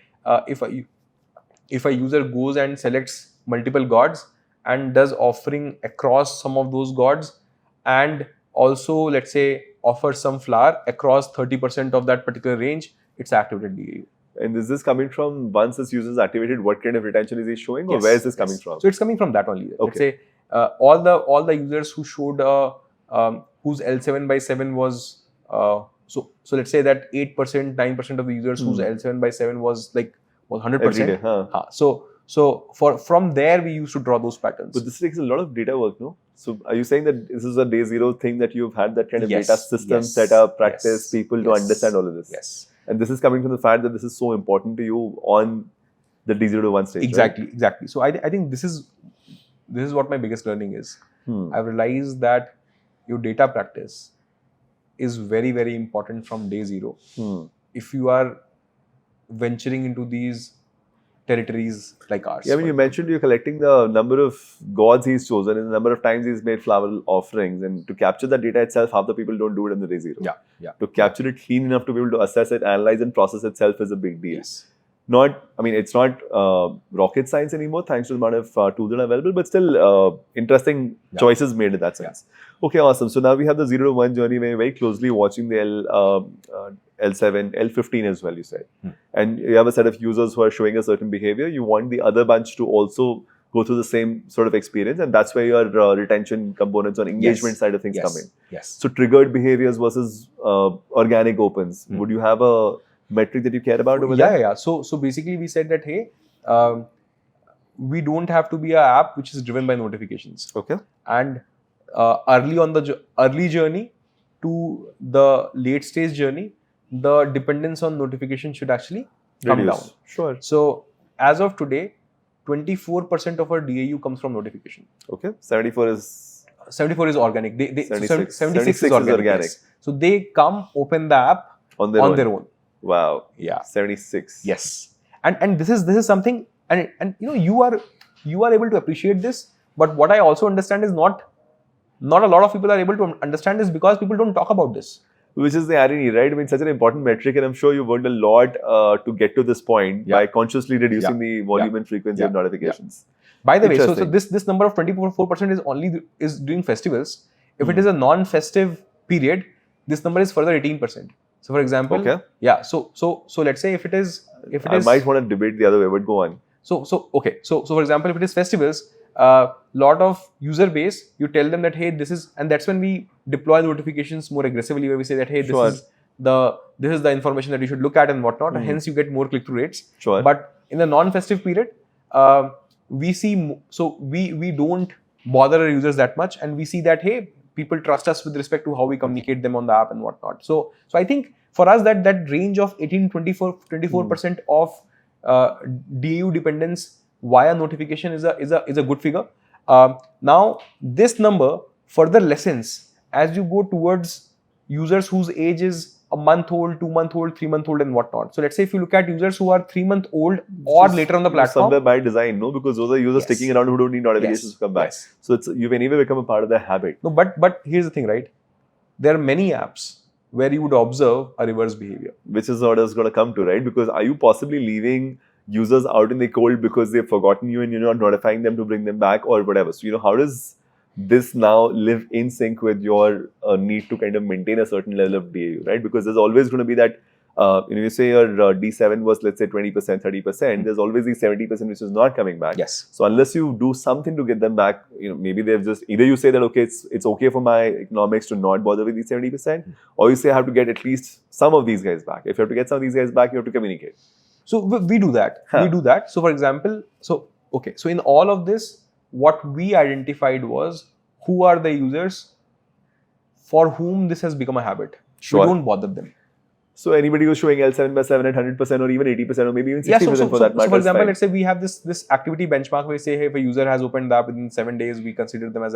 if a user goes and selects multiple gods and does offering across some of those gods, and also let's say offer some flower across 30% of that particular range, it's activated DAU. And is this coming from once this user is activated, what kind of retention is he showing, or where is this coming from? So it's coming from that only. Let's say all the users who showed whose L7 by 7 was so let's say that 8%, 9% of the users whose L7 by 7 was 100%. So from there we used to draw those patterns. But this takes a lot of data work, no? So are you saying that this is a day zero thing that you've had that kind of data system set up, practice, people to understand all of this? Yes. And this is coming from the fact that this is so important to you on the D0 to 1 stage. Exactly. So I think this is what my biggest learning is. I've realized that your data practice is very, very important from day zero. If you are venturing into these territories like ours. Yeah, I mean, you mentioned you're collecting the number of gods he's chosen and the number of times he's made flower offerings, and to capture that data itself, half the people don't do it on the day zero. Yeah. To capture it clean enough to be able to assess it, analyze and process itself is a big deal. Yes. It's not rocket science anymore, thanks to the amount of tools that are available, but still interesting choices made in that sense. Okay, awesome. So now we have the 0 to 1 journey where you're very closely watching the L7, L15 as well, you said. And you have a set of users who are showing a certain behavior. You want the other bunch to also go through the same sort of experience, and that's where your retention components on engagement side of things come in. Yes. So triggered behaviors versus organic opens. Would you have a metric that you care about over there? Yeah. So basically we said that, hey, we don't have to be an app which is driven by notifications. Okay. And early on the early journey to the late stage journey, the dependence on notification should actually come down. Sure. So as of today, 24% of our DAU comes from notification. Okay. 74 is organic. 76 is organic. Yes. So they come, open the app on their own. Wow. Yeah. 76. Yes. And this is something, and you are able to appreciate this, but what I also understand is not a lot of people are able to understand this because people don't talk about this. Which is the irony, right? I mean, such an important metric, and I'm sure you've worked a lot to get to this point by consciously reducing the volume and frequency of notifications. By the way, so this number of 24% is during festivals. If it is a non-festive period, this number is further 18%. So for example, Okay. yeah. So let's say if it is I might want to debate the other way, but go on. So for example, if it is festivals, lot of user base, you tell them that hey, this is, and that's when we deploy notifications more aggressively, where we say that hey, Sure. this is the information that you should look at and whatnot, and hence you get more click-through rates. Sure. But in the non-festive period, we see, so we don't bother our users that much, and we see that hey, people trust us with respect to how we communicate them on the app and whatnot. So I think for us that range of 18-24% of DAU dependence via notification is a good figure. Now this number further lessens as you go towards users whose age is a month old, 2 month old, 3 month old, and whatnot. So let's say if you look at users who are 3 month old or later on the platform, somewhere by design, no, because those are users sticking around who don't need notifications to come back. Yes. So you've anyway become a part of their habit. No, but here's the thing, right? There are many apps where you would observe a reverse behavior, which is what I was going to come to, right? Because are you possibly leaving users out in the cold because they've forgotten you and you're not notifying them to bring them back or whatever? So, how does this now live in sync with your need to kind of maintain a certain level of DAU, right? Because there's always going to be that, you say your D7 was, let's say, 20%, 30%, there's always the 70% which is not coming back. Yes. So unless you do something to get them back, maybe they've just, either you say that, okay, it's okay for my economics to not bother with these 70%, or you say I have to get at least some of these guys back. If you have to get some of these guys back, you have to communicate. So we do that. We do that. So for example, so in all of this, what we identified was who are the users for whom this has become a habit. Sure. We don't bother them. So anybody who's showing L7 by 7 at 100% or even 80% or maybe even 60% for that matter. So for example, let's say we have this activity benchmark where we say, hey, if a user has opened the app within 7 days, we consider them as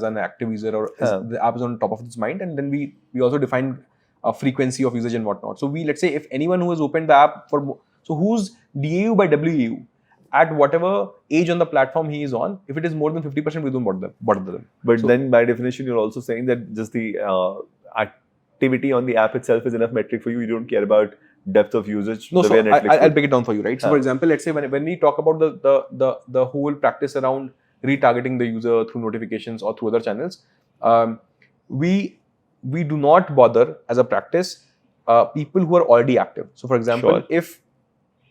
an active user, or the app is on top of its mind, and then we also define a frequency of usage and whatnot. So let's say if anyone who has opened the app whose DAU by WAU at whatever age on the platform he is on, if it is more than 50%, we don't bother them. But then by definition, you're also saying that just the activity on the app itself is enough metric for you. You don't care about depth of usage. No, so I'll break it down for you, right? So for example, let's say when we talk about the whole practice around retargeting the user through notifications or through other channels, we do not bother as a practice people who are already active. So for example, if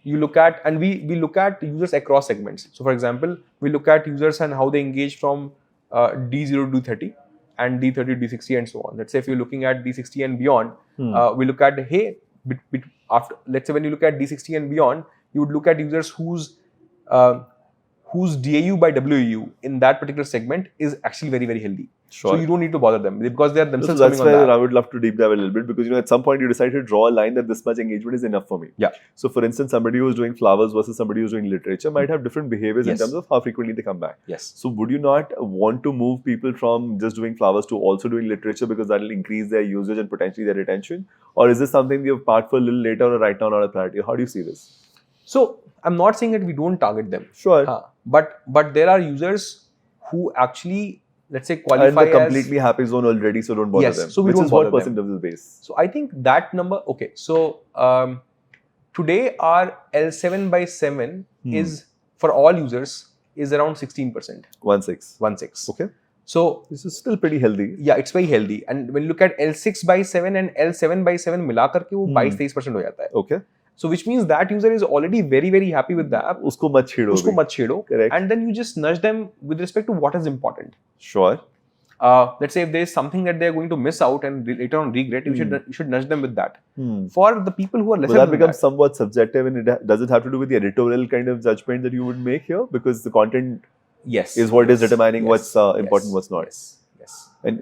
you look at, and we look at users across segments. So for example, we look at users and how they engage from D0 to D30 and D30 to D60 and so on. Let's say if you're looking at D60 and beyond, we look at, hey, after, let's say when you look at D60 and beyond, you would look at users whose DAU by WAU in that particular segment is actually very, very healthy. So you don't need to bother them because they are themselves coming on that. That's where I would love to deep dive a little bit, because at some point you decide to draw a line that this much engagement is enough for me. Yeah. So for instance, somebody who's doing flowers versus somebody who's doing literature might have different behaviors in terms of how frequently they come back. Yes. So would you not want to move people from just doing flowers to also doing literature because that will increase their usage and potentially their retention? Or is this something you've parked for a little later or right now not a priority? How do you see this? So I'm not saying that we don't target them. Sure. But there are users who actually, let's say, qualify as completely happy zone already, so don't bother them. So we don't bother them. What percent of the base? So I think that number. Okay. So today our L7 by 7 is for all users is around 16%. 1.6. Okay. So this is still pretty healthy. Yeah, it's very healthy. And when you look at L6 by 7 and L7 by 7 मिला करके वो 22-23% हो जाता है. Okay. So which means that user is already very, very happy with the app. Usko mat chhedo. Correct. And then you just nudge them with respect to what is important. Sure. Let's say if there is something that they are going to miss out and later on regret, you should nudge them with that. For the people who are lesser that becomes somewhat subjective, and does it have to do with the editorial kind of judgment that you would make here? Because the content is what is determining what's important, what's not. Yes. And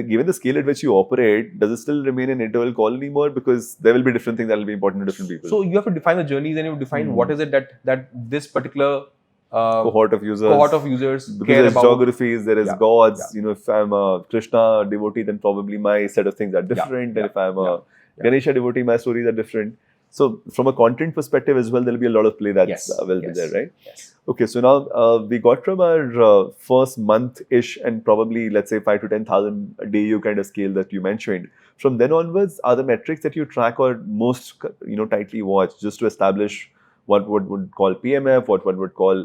given the scale at which you operate, does it still remain an editorial call anymore? Because there will be different things that will be important to different people. So you have to define the journeys, and you define what is it that this particular cohort of users because care about. Geographies, there is gods. Yeah. If I'm a Krishna devotee, then probably my set of things are different. And if I'm a Ganesha devotee, my stories are different. So from a content perspective as well, there will be a lot of play that's be there, right? Yes. Okay, so now we got from our first month-ish and probably, let's say, 5 to 10,000 DAU kind of scale that you mentioned. From then onwards, are the metrics that you track or most tightly watch just to establish what would call PMF, what one would call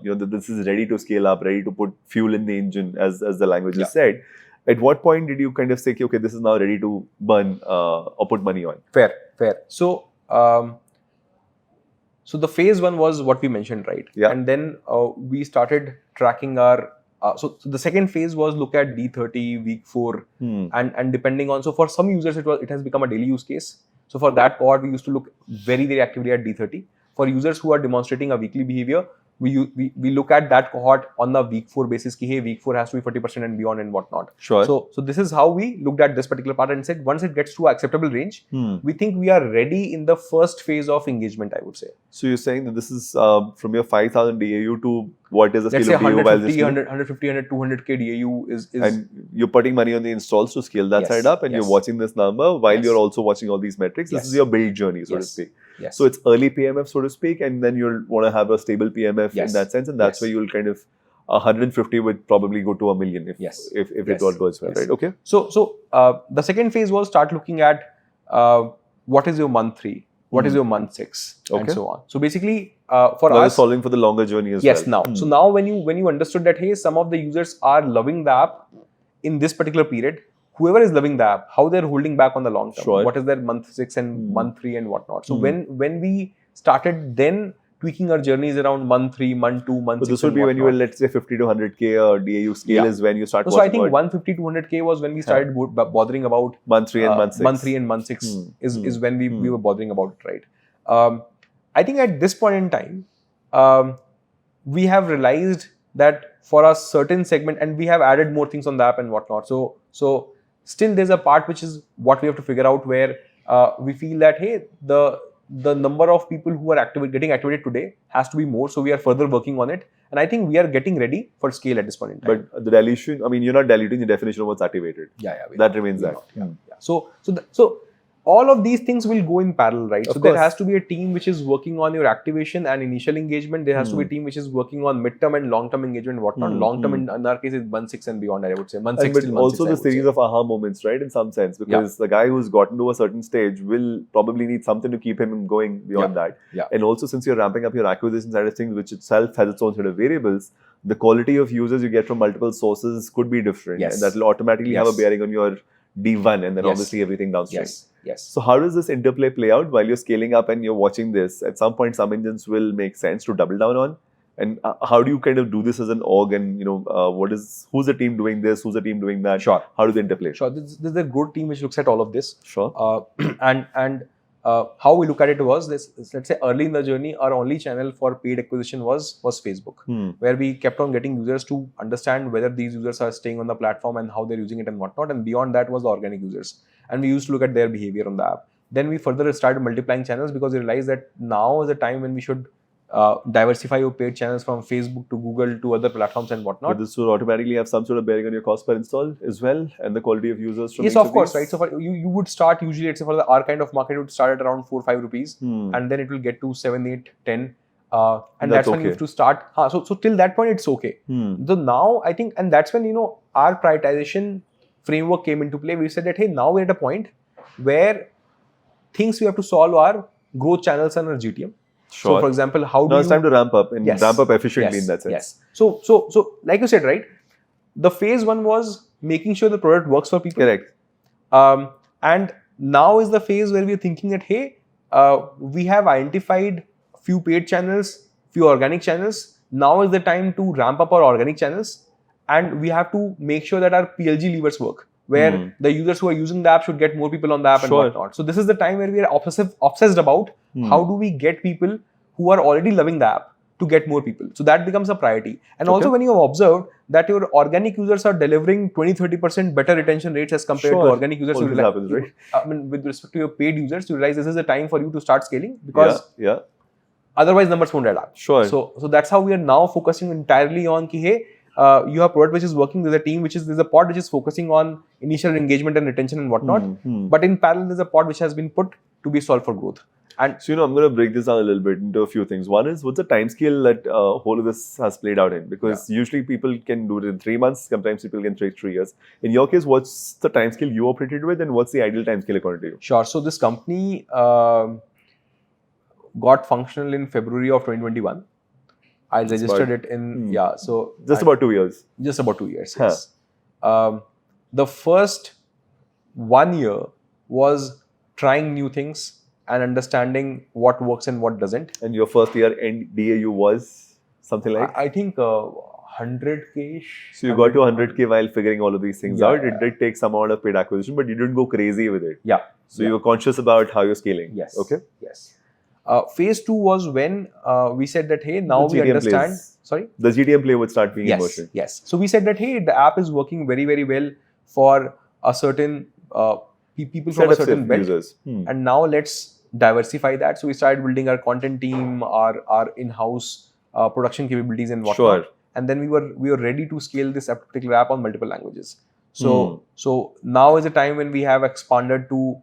that this is ready to scale up, ready to put fuel in the engine, as the language is said. At what point did you kind of say, okay, this is now ready to burn or put money on? Fair. So so the phase one was what we mentioned, right? Yeah. And then we started tracking our so the second phase was look at D30 week 4 and depending on, so for some users it has become a daily use case. So for that cohort we used to look very actively at D30. For users who are demonstrating a weekly behavior, we look at that cohort on the week 4 basis ki, hey, week 4 has to be 40% and beyond and whatnot. Sure. So this is how we looked at this particular part and said once it gets to an acceptable range, we think we are ready in the first phase of engagement, I would say. So you're saying that this is from your 5,000 DAU to what is the Let's scale say of DAU while this 150, 100, 200k DAU is and you're putting money on the installs to scale that side up, and you're watching this number while you're also watching all these metrics. This is your build journey, so to speak. Yes. So it's early PMF, so to speak, and then you'll want to have a stable PMF in that sense, and that's where you'll kind of 150 would probably go to 1 million if it all goes well, right? Okay. So the second phase was start looking at what is your month 3, what is your month 6, and so on. So basically, for now us, solving for the longer journey as well. Now. So now when you understood that, hey, some of the users are loving the app in this particular period, whoever is loving the app, how they're holding back on the long term, what is their month 6 and month 3 and whatnot. So when we started then tweaking our journeys around month 3, month 2, month 6. So this would be when you were, let's say, 50 to 100k or DAU scale is when you start. So I think 150 to 100k was when we started bothering about month 3 and month 6. Month 3 and month 6 is when we were bothering about it, right? I think at this point in time, we have realized that for a certain segment, and we have added more things on the app and whatnot. So still there's a part which is what we have to figure out where we feel that, hey, the number of people who are getting activated today has to be more. So we are further working on it. And I think we are getting ready for scale at this point in time. But the dilution, I mean, you're not diluting the definition of what's activated. That remains that. So all of these things will go in parallel, right? So there has to be a team which is working on your activation and initial engagement. There has to be a team which is working on midterm and long-term engagement and whatnot. Long-term in our case is month 6 and beyond, I would say. Month 6 but till month also 6, the series of aha moments, right? In some sense, because the guy who's gotten to a certain stage will probably need something to keep him going beyond that. And also, since you're ramping up your acquisition side of things, which itself has its own set of variables, the quality of users you get from multiple sources could be different. And that will automatically have a bearing on your D1 and then obviously everything downstream. So how does this interplay play out while you're scaling up and you're watching this? At some point, some engines will make sense to double down on. And how do you kind of do this as an org? And who's the team doing this? Who's the team doing that? How do they interplay? This is a good team which looks at all of this. And how we look at it was this. Let's say early in the journey, our only channel for paid acquisition was Facebook, where we kept on getting users to understand whether these users are staying on the platform and how they're using it and whatnot. And beyond that was the organic users. And we used to look at their behavior on the app. Then we further started multiplying channels because we realized that now is the time when we should diversify your paid channels from Facebook to Google to other platforms and whatnot. But this will automatically have some sort of bearing on your cost per install as well and the quality of users from each of course, right? So for you would start usually, let's say for our kind of market, it would start at around 4 or 5 rupees and then it will get to 7, 8, 10. And that's when you have to start. So till that point, it's okay. So now I think, and that's when, our prioritization framework came into play. We said that, hey, now we're at a point where things we have to solve are growth channels and our GTM. So, for example, it's time to ramp up and ramp up efficiently in that sense. So, like you said, right? The phase 1 was making sure the product works for people. Correct. And now is the phase where we're thinking that, hey, we have identified few paid channels, few organic channels. Now is the time to ramp up our organic channels. And we have to make sure that our PLG levers work, where the users who are using the app should get more people on the app and whatnot. So this is the time where we are obsessed about how do we get people who are already loving the app to get more people. So that becomes a priority. And also when you have observed that your organic users are delivering 20-30% better retention rates as compared to organic users, happens, right? I mean, with respect to your paid users, you realize this is the time for you to start scaling because otherwise numbers won't add up. So that's how we are now focusing entirely on ki, hey, you have a product which is working, there's a pod which is focusing on initial engagement and retention and whatnot. But in parallel, there's a pod which has been put to be solved for growth. And so, I'm going to break this down a little bit into a few things. One is, what's the time scale that whole of this has played out in? Because usually people can do it in 3 months, sometimes people can take 3 years. In your case, what's the time scale you operated with and what's the ideal time scale according to you? Sure. So this company got functional in February of 2021. I registered it in, just about 2 years. Just about 2 years, yes. the first 1 year was trying new things and understanding what works and what doesn't. And your first year end DAU was something like? I think 100K. So you got to 100K while figuring all of these things Yeah, out. yeah. It did take some amount of paid acquisition, but you didn't go crazy with it. Yeah. So you were conscious about how you're scaling. Yes. Okay. Yes. Phase 2 was when we said that, hey, now we GTM understand. plays. Sorry? The GTM play would start being in Yes. motion. Yes. So we said that, hey, the app is working very, very well for a certain people from a certain belt. Users. And now let's diversify that. So we started building our content team, our in-house production capabilities and whatnot. Sure. And then we were ready to scale this particular app on multiple languages. So now is the time when we have expanded to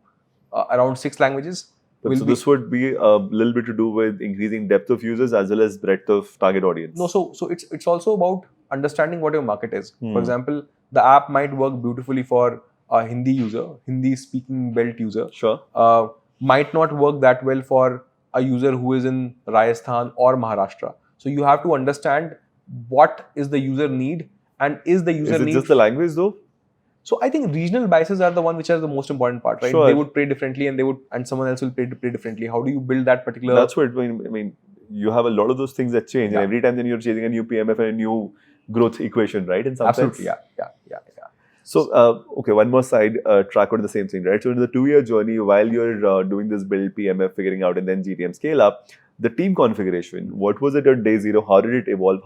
around 6 languages. So this would be a little bit to do with increasing depth of users as well as breadth of target audience. No, so it's also about understanding what your market is. For example, the app might work beautifully for a Hindi user, Hindi speaking belt user. Sure. Might not work that well for a user who is in Rajasthan or Maharashtra. So you have to understand what is the user need and is the user need. Is it just the language though? So I think regional biases are the one which are the most important part, right? Sure. They would play differently and someone else will play differently. How do you build that particular? That's what I mean. You have a lot of those things that change, and every time then you're chasing a new PMF and a new growth equation, right? In some Absolutely, sense. yeah. So, okay, one more side track on the same thing, right? So, in the 2-year journey, while you're doing this build, PMF, figuring out, and then GTM scale up, the team configuration, what was it at day zero? How did it evolve?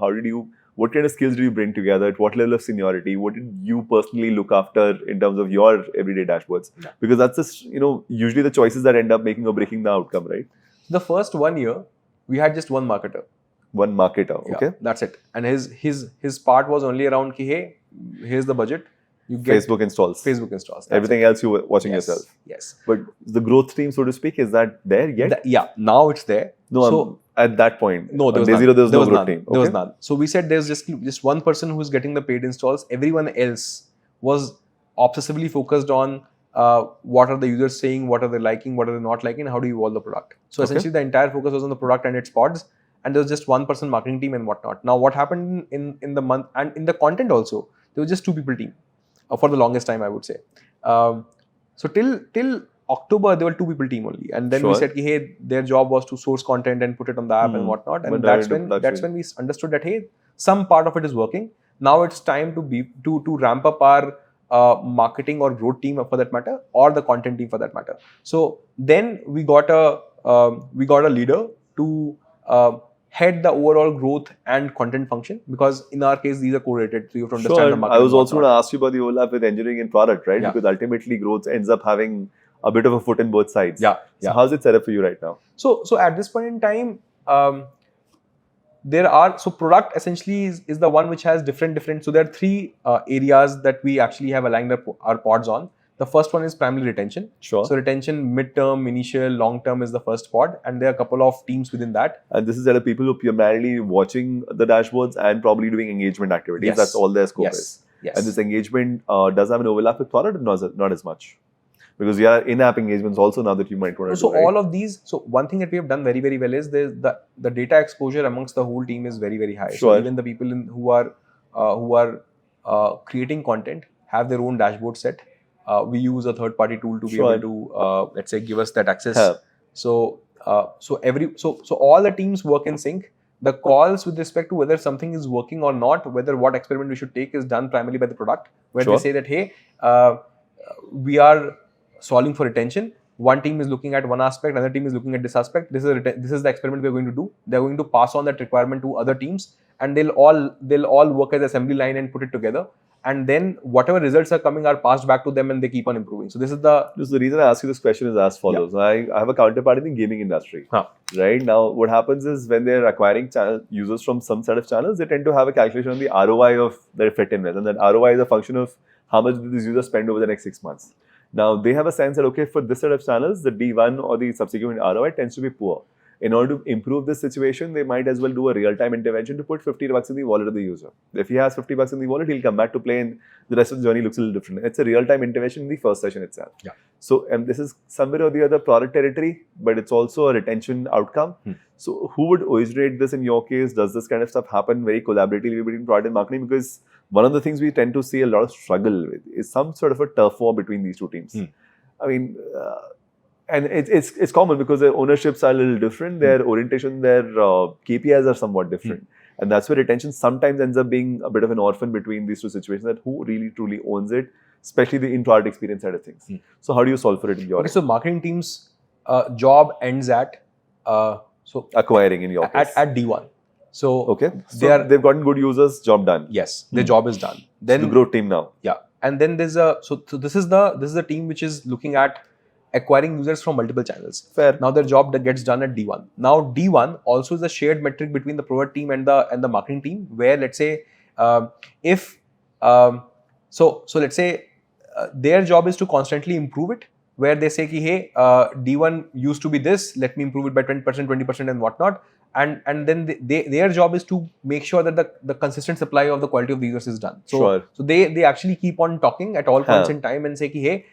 What kind of skills did you bring together? At what level of seniority? What did you personally look after in terms of your everyday dashboards? Yeah. Because that's just, usually the choices that end up making or breaking the outcome, right? The first 1 year, we had just one marketer. One marketer, okay? Yeah, that's it. And his part was only around, hey, here's the budget. You get Facebook installs. Everything else you were watching yourself. Yes. But the growth team, so to speak, is that there yet? Now it's there. No, at that point. No, there was day none. zero, there was no growth none. team. There was Okay. none. So we said there's just one person who's getting the paid installs. Everyone else was obsessively focused on what are the users saying, what are they liking, what are they not liking, how do you evolve the product. So essentially the entire focus was on the product and its pods, and there was just one person marketing team and whatnot. Now what happened in the month and in the content also, there was just 2 people team for the longest time, I would say. So till October, there were 2 people team only, and then we said, hey, their job was to source content and put it on the app and whatnot, and that's when we understood that, hey, some part of it is working. Now it's time to ramp up our marketing or growth team for that matter, or the content team for that matter. So then we got a leader to head the overall growth and content function, because in our case these are correlated, so you have to understand the market. I was also going to ask you about the overlap with engineering and product, right? Yeah. Because ultimately growth ends up having a bit of a foot in both sides. Yeah. So how's it set up for you right now? So at this point in time, product essentially is the one which has different. So there are 3 areas that we actually have aligned our pods on. The first one is primarily retention. Sure. So retention, mid-term, initial, long-term is the first pod, and there are a couple of teams within that. And this is that people who are primarily watching the dashboards and probably doing engagement activities. Yes. That's all their scope is. Yes. And this engagement does have an overlap with product, or not as much? Because we are in-app engagements also now that you might want to do. So right? All of these. So one thing that we have done very, very well is the data exposure amongst the whole team is very, very high. Sure. So even the people who are creating content have their own dashboard set. We use a third-party tool to be able to, let's say, give us that access. So all the teams work in sync. The calls with respect to whether something is working or not, whether what experiment we should take, is done primarily by the product, where they say that, hey, we are solving for retention. One team is looking at one aspect, another team is looking at this aspect. This is the experiment we are going to do. They are going to pass on that requirement to other teams, and they'll all work as assembly line and put it together. And then whatever results are coming are passed back to them, and they keep on improving. So this is the reason I ask you this question is as follows. Yeah. I have a counterpart in the gaming industry. Right now, what happens is when they're acquiring users from some set of channels, they tend to have a calculation on the ROI of their effectiveness, and that ROI is a function of how much do these users spend over the next 6 months. Now they have a sense that, okay, for this set of channels, the D1 or the subsequent ROI tends to be poor. In order to improve this situation, they might as well do a real-time intervention to put $50 in the wallet of the user. If he has $50 in the wallet, he'll come back to play, and the rest of the journey looks a little different. It's a real-time intervention in the first session itself. Yeah. So this is somewhere or the other product territory, but it's also a retention outcome. So who would originate this in your case? Does this kind of stuff happen very collaboratively between product and marketing? Because one of the things we tend to see a lot of struggle with is some sort of a turf war between these two teams. I mean, and it's common because their ownerships are a little different, their orientation, their KPIs are somewhat different. And that's where retention sometimes ends up being a bit of an orphan between these two situations, that who really truly owns it, especially the in-product experience side of things. So how do you solve for it in your so marketing team's job ends at acquiring in your case. at D1. So okay, so they've gotten good users, job done. Yes, their job is done. Then so the growth team now. Yeah, and then there's so this is the team which is looking at acquiring users from multiple channels. Fair. Now their job that gets done at D1. Now D1 also is a shared metric between the product team and the marketing team, where let's say so let's say their job is to constantly improve it, where they say ki, hey, D1 used to be this, let me improve it by 20%, 20% and whatnot. And then their job is to make sure that the consistent supply of the quality of the users is done. So they actually keep on talking at all points in time and say ki, hey,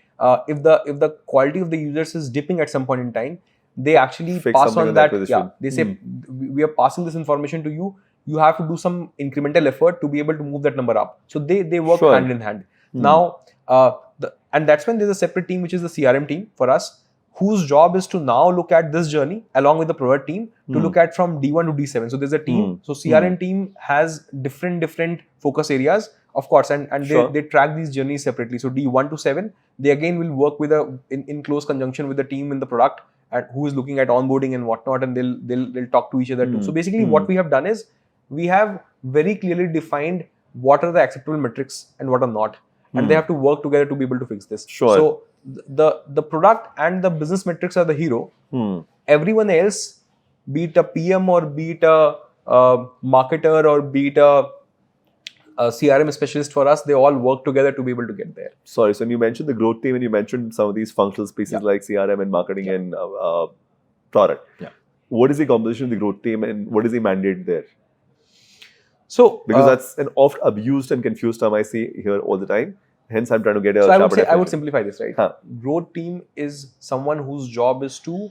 if the quality of the users is dipping at some point in time, they actually pass on that. Yeah, they say we are passing this information to you. You have to do some incremental effort to be able to move that number up. So they work hand in hand. Now, and that's when there's a separate team, which is the CRM team for us, whose job is to now look at this journey along with the product team to look at from D1 to D7. So there's a team. So CRM team has different focus areas, of course, and they track these journeys separately. So D1 to 7, they again will work with in close conjunction with the team in the product and who is looking at onboarding and whatnot, and they'll talk to each other too. So basically, what we have done is we have very clearly defined what are the acceptable metrics and what are not, and they have to work together to be able to fix this. So the product and the business metrics are the hero. Everyone else, be it a PM or be it a marketer or be it a CRM specialist for us, they all work together to be able to get there. Sorry, so you mentioned the growth team and you mentioned some of these functional pieces like CRM and marketing and product. What is the composition of the growth team and what is the mandate there? So, because that's an oft abused and confused term I see here all the time. Hence, I'm trying to get a sharper definition. I would simplify this, right? Growth team is someone whose job is to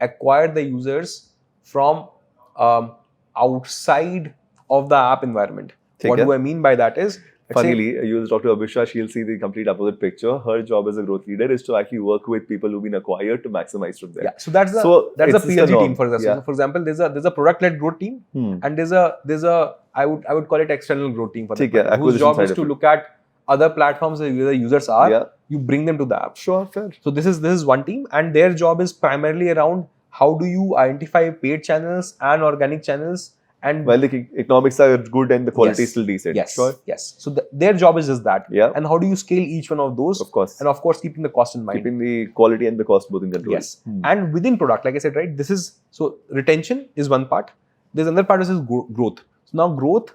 acquire the users from outside of the app environment. What do I mean by that is, funnily, you talk to Abhisha, she'll see the complete opposite picture. Her job as a growth leader is to actually work with people who've been acquired to maximize from there. Yeah, so that's a PLG team for us. So for example, there's a product-led growth team, and there's a I would call it external growth team for that, whose job is to look at other platforms where the users are, you bring them to the app. Sure, fair. So this is one team, and their job is primarily around how do you identify paid channels and organic channels. And well, the economics are good and the quality is still decent. Yes, yes. So their job is just that. And how do you scale each one of those? Of course. And of course, keeping the cost in mind. Keeping the quality and the cost both in control. Yes. And within product, like I said, right, this is, so retention is one part. There's another part which is growth. So now growth,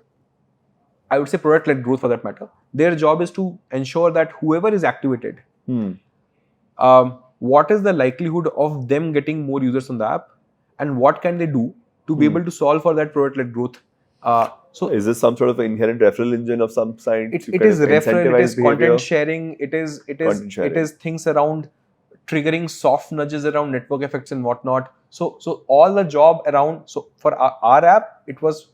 I would say product-led growth for that matter. Their job is to ensure that whoever is activated, what is the likelihood of them getting more users on the app, and what can they do to be able to solve for that product-led growth. So is this some sort of inherent referral engine of some kind? It is referral, it is content sharing, it is things around triggering soft nudges around network effects and whatnot. So all the job around, so for our app, it was,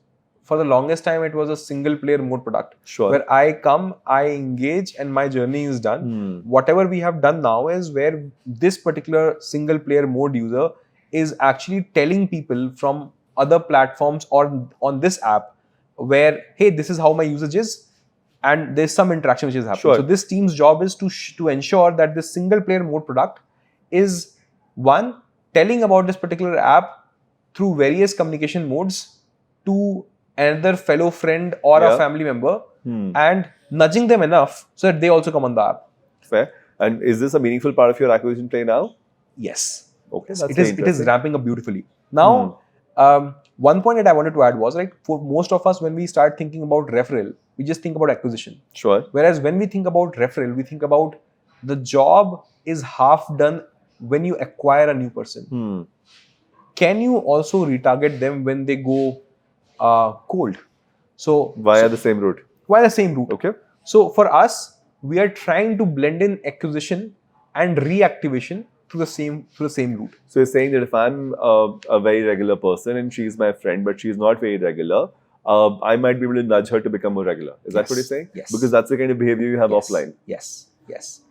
for the longest time, it was a single player mode product. Where I come, I engage, and my journey is done. Whatever we have done now is where this particular single player mode user is actually telling people from other platforms or on this app where, hey, this is how my usage is, and there's some interaction which is happening. So this team's job is to ensure that this single player mode product is, one, telling about this particular app through various communication modes to another fellow friend or a family member and nudging them enough so that they also come on the app. Fair. And is this a meaningful part of your acquisition play now? Yes. Okay, it is ramping up beautifully. Now, one point that I wanted to add was, like, for most of us, when we start thinking about referral, we just think about acquisition. Whereas when we think about referral, we think about the job is half done when you acquire a new person. Can you also retarget them when they go cold? So via the same route. Okay. So for us, we are trying to blend in acquisition and reactivation through the same route. So you're saying that if I'm a very regular person and she's my friend, but she's not very regular, I might be able to nudge her to become more regular. Is that what you're saying? Yes. Because that's the kind of behavior you have offline. Yes.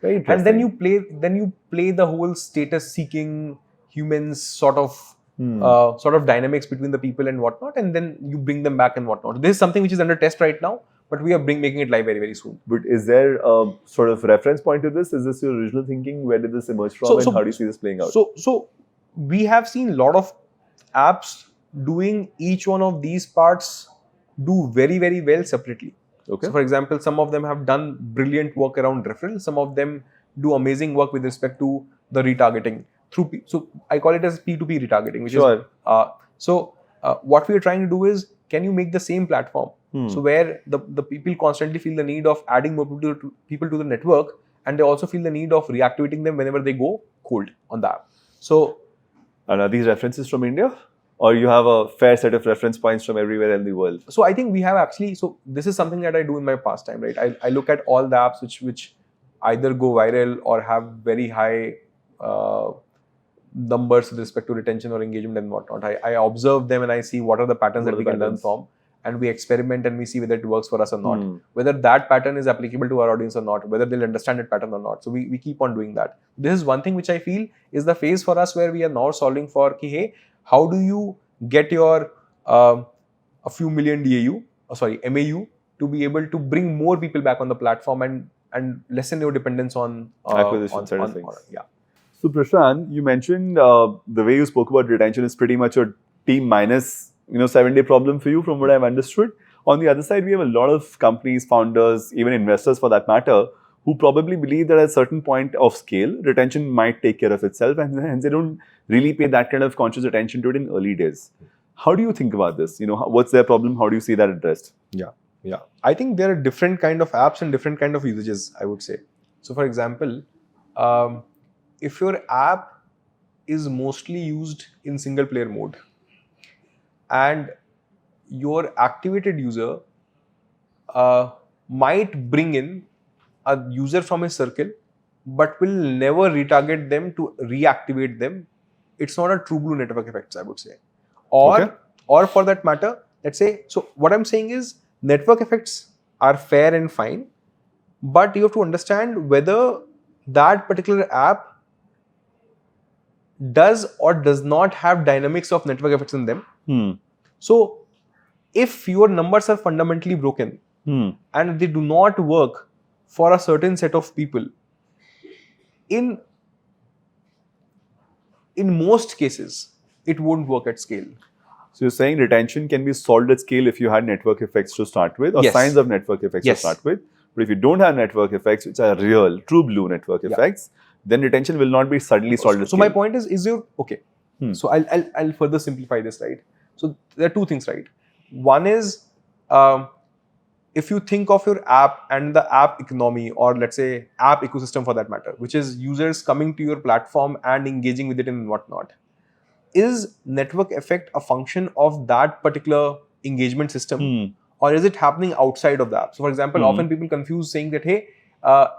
Very And interesting. then you play the whole status seeking humans sort of dynamics between the people and whatnot, and then you bring them back and whatnot. This is something which is under test right now, but we are making it live very, very soon. But is there a sort of reference point to this? Is this your original thinking? Where did this emerge from, and how do you see this playing out? So we have seen a lot of apps doing each one of these parts do very, very well separately. Okay. So for example, some of them have done brilliant work around referral. Some of them do amazing work with respect to the retargeting through. So I call it as P2P retargeting, which is what we are trying to do is, can you make the same platform so where the people constantly feel the need of adding more people to the network, and they also feel the need of reactivating them whenever they go cold on the app. So, and are these references from India? Or you have a fair set of reference points from everywhere in the world? So I think we have actually, so this is something that I do in my pastime, right? I look at all the apps which either go viral or have very high numbers with respect to retention or engagement and whatnot. I observe them and I see what are the patterns that we can learn from, and we experiment and we see whether it works for us or not, whether that pattern is applicable to our audience or not, whether they'll understand that pattern or not. So we keep on doing that. This is one thing which I feel is the phase for us where we are now solving for, hey, how do you get your a few million MAU to be able to bring more people back on the platform and lessen your dependence on acquisition side of things. Yeah. So Prashant, you mentioned the way you spoke about retention is pretty much a team minus 7-day problem for you, from what I've understood. On the other side, we have a lot of companies, founders, even investors for that matter, who probably believe that at a certain point of scale, retention might take care of itself, and hence they don't really pay that kind of conscious attention to it in early days. How do you think about this? What's their problem? How do you see that addressed? Yeah. I think there are different kind of apps and different kind of usages, I would say. So for example, if your app is mostly used in single player mode and your activated user might bring in a user from a circle but will never retarget them to reactivate them, it's not a true blue network effects, I would say. Or for that matter, let's say, so what I'm saying is network effects are fair and fine, but you have to understand whether that particular app does or does not have dynamics of network effects in them. So if your numbers are fundamentally broken and they do not work for a certain set of people, in most cases, it won't work at scale. So you're saying retention can be solved at scale if you had network effects to start with, or signs of network effects to start with. But if you don't have network effects, which are real, true blue network effects, then retention will not be suddenly solved at scale. So my point is your okay. So I'll further simplify this, right? So there are two things, right? One is if you think of your app and the app economy, or let's say app ecosystem for that matter, which is users coming to your platform and engaging with it and whatnot, is network effect a function of that particular engagement system, or is it happening outside of the app? So for example, often people confuse saying that, hey,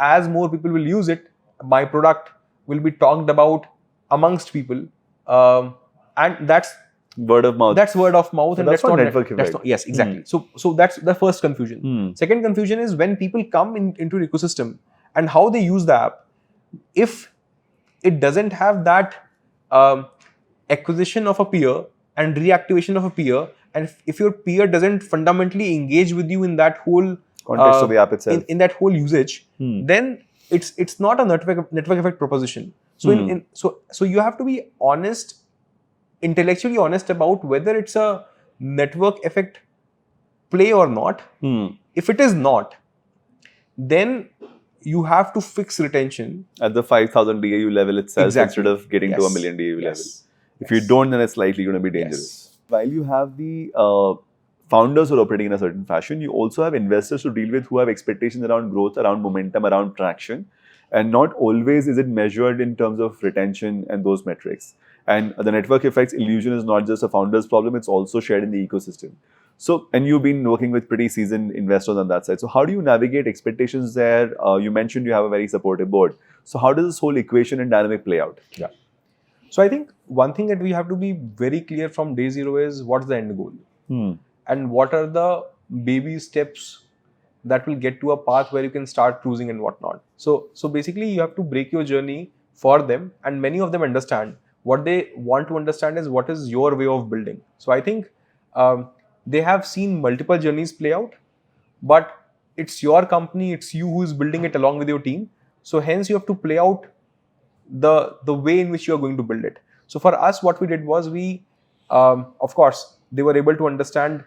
as more people will use it, my product will be talked about amongst people, and that's word of mouth. That's word of mouth, and that's not network effect. Yes, exactly. So that's the first confusion. Second confusion is when people come into the ecosystem and how they use the app. If it doesn't have that acquisition of a peer and reactivation of a peer, and if your peer doesn't fundamentally engage with you in that whole context of the app itself, in that whole usage, then it's not a network effect proposition. So so you have to be honest, intellectually honest about whether it's a network effect play or not. If it is not, then you have to fix retention at the 5,000 DAU level itself, instead of getting to a million DAU level. If you don't, then it's likely going to be dangerous. While you have the founders who are operating in a certain fashion, you also have investors to deal with who have expectations around growth, around momentum, around traction. And not always is it measured in terms of retention and those metrics. And the network effects illusion is not just a founder's problem, it's also shared in the ecosystem. So, and you've been working with pretty seasoned investors on that side. So how do you navigate expectations there? You mentioned you have a very supportive board. So how does this whole equation and dynamic play out? Yeah. So I think one thing that we have to be very clear from day zero is what's the end goal. and what are the baby steps that will get to a path where you can start cruising and whatnot. So basically you have to break your journey for them, and many of them understand. What they want to understand is what is your way of building. So I think they have seen multiple journeys play out, but it's your company, it's you who is building it along with your team. So hence you have to play out the way in which you are going to build it. So for us, what we did was we, of course, they were able to understand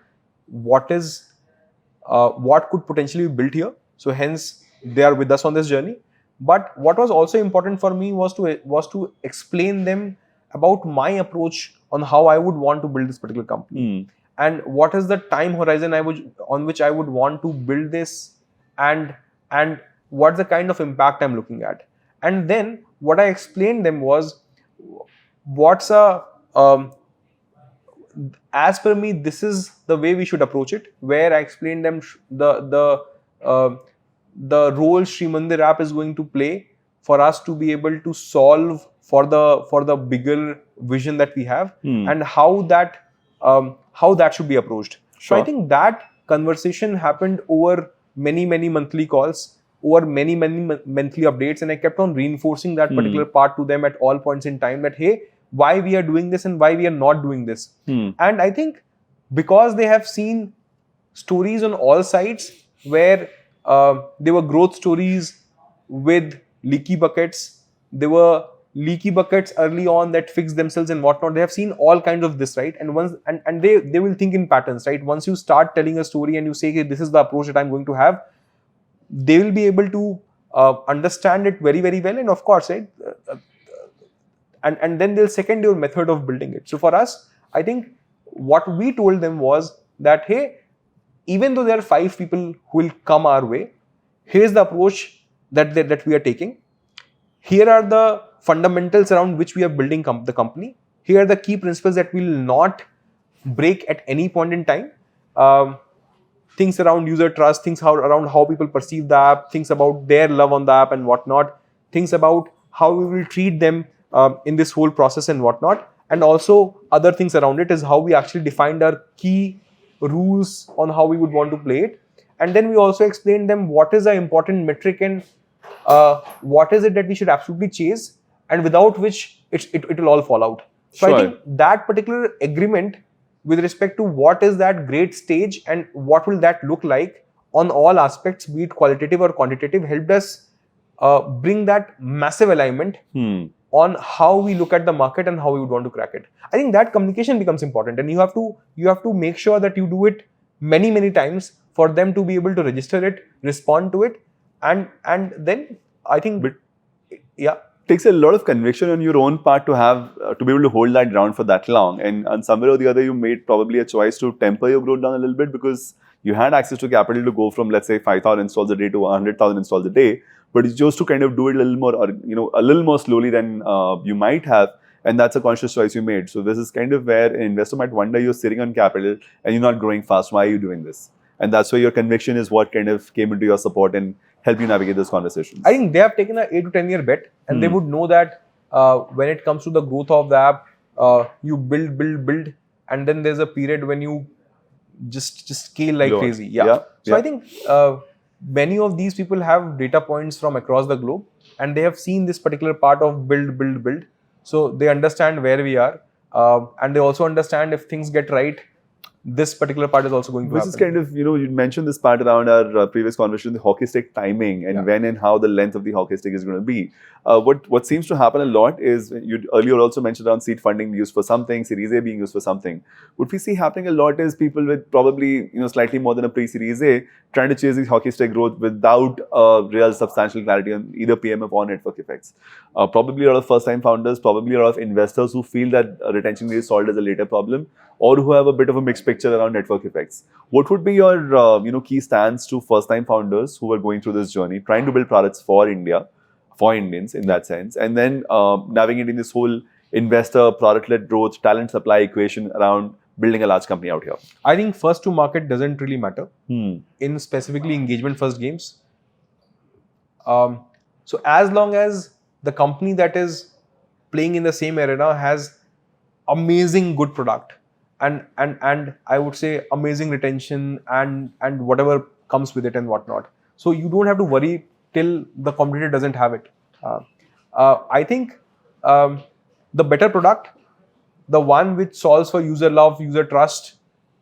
what could potentially be built here. So hence they are with us on this journey. But what was also important for me was to explain them about my approach on how I would want to build this particular company, and what is the time horizon on which I would want to build this, and what's the kind of impact I'm looking at. And then what I explained them was, what's a as per me, this is the way we should approach it. Where I explained them the role Sri Mandir app is going to play for us to be able to solve for the bigger vision that we have, and how that should be approached. Sure. So I think that conversation happened over many monthly calls, over many monthly updates, and I kept on reinforcing that particular part to them at all points in time, that hey, why we are doing this and why we are not doing this. And I think because they have seen stories on all sides where there were growth stories with leaky buckets, there were leaky buckets early on that fixed themselves and whatnot. They have seen all kinds of this, right? And once and they will think in patterns, right? Once you start telling a story and you say, hey, this is the approach that I'm going to have, they will be able to understand it very well, and of course, right, and then they'll second your method of building it. So for us, I think what we told them was that, hey, even though there are 5 people who will come our way, here's the approach that we are taking. Here are the fundamentals around which we are building the company. Here are the key principles that will not break at any point in time. Things around user trust, things around how people perceive the app, things about their love on the app and whatnot, things about how we will treat them in this whole process and whatnot, and also other things around it is how we actually defined our key rules on how we would want to play it. And then we also explained them what is the important metric and what is it that we should absolutely chase, and without which it will all fall out. So Sure. I think that particular agreement with respect to what is that great stage and what will that look like on all aspects, be it qualitative or quantitative, helped us bring that massive alignment on how we look at the market and how we would want to crack it. I think that communication becomes important, and you have to make sure that you do it many times for them to be able to register it, respond to it, and then I think, yeah. Takes a lot of conviction on your own part to have to be able to hold that ground for that long, and somewhere or the other you made probably a choice to temper your growth down a little bit because you had access to capital to go from, let's say, 5,000 installs a day to 100,000 installs a day, but you chose to kind of do it a little more, or a little more slowly than you might have, and that's a conscious choice you made. So this is kind of where an investor might wonder, you're sitting on capital and you're not growing fast. Why are you doing this? And that's where your conviction is what kind of came into your support and help you navigate those conversations. I think they have taken an 8 to 10 year bet, and they would know that when it comes to the growth of the app, you build, and then there's a period when you just scale like crazy. Yeah. So I think many of these people have data points from across the globe, and they have seen this particular part of build. So they understand where we are, and they also understand if things get right, this particular part is also going to happen. This is kind of, you mentioned this part around our previous conversation, the hockey stick timing and when and how the length of the hockey stick is going to be. What seems to happen a lot is, you earlier also mentioned around seed funding used for something, Series A being used for something. What we see happening a lot is people with probably, slightly more than a pre-Series A trying to chase this hockey stick growth without real substantial clarity on either PMF or network effects. Probably a lot of first-time founders, probably a lot of investors who feel that retention rate is solved as a later problem, or who have a bit of a mixed picture around network effects. What would be your key stance to first-time founders who are going through this journey, trying to build products for India, for Indians in that sense, and then navigating this whole investor, product-led growth, talent supply equation around building a large company out here? I think first to market doesn't really matter in specifically engagement-first games. So as long as the company that is playing in the same arena has amazing good product, and I would say amazing retention and whatever comes with it and whatnot. So you don't have to worry till the competitor doesn't have it. I think the better product, the one which solves for user love, user trust,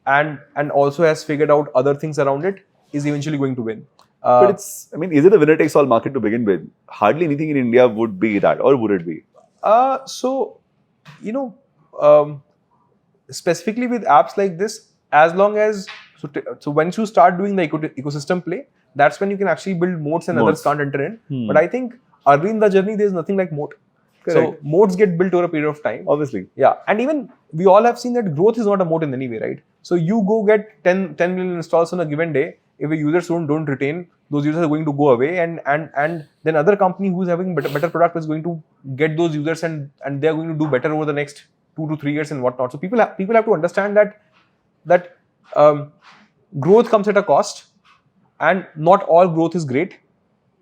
and also has figured out other things around it, is eventually going to win. But it's, I mean, is it a winner takes all market to begin with? Hardly anything in India would be that, or would it be? So, you know, specifically with apps like this, as long as so once you start doing the ecosystem play, that's when you can actually build moats and others can't enter in. But I think early in the journey, there's nothing like moat. Correct. So moats get built over a period of time. Obviously. Yeah, and even we all have seen that growth is not a moat in any way, right? So you go get 10 million installs on a given day. If the users don't retain, those users are going to go away, and then other company who's having better product is going to get those users, and they are going to do better over the next 2 to 3 years and whatnot. So people have to understand that growth comes at a cost, and not all growth is great.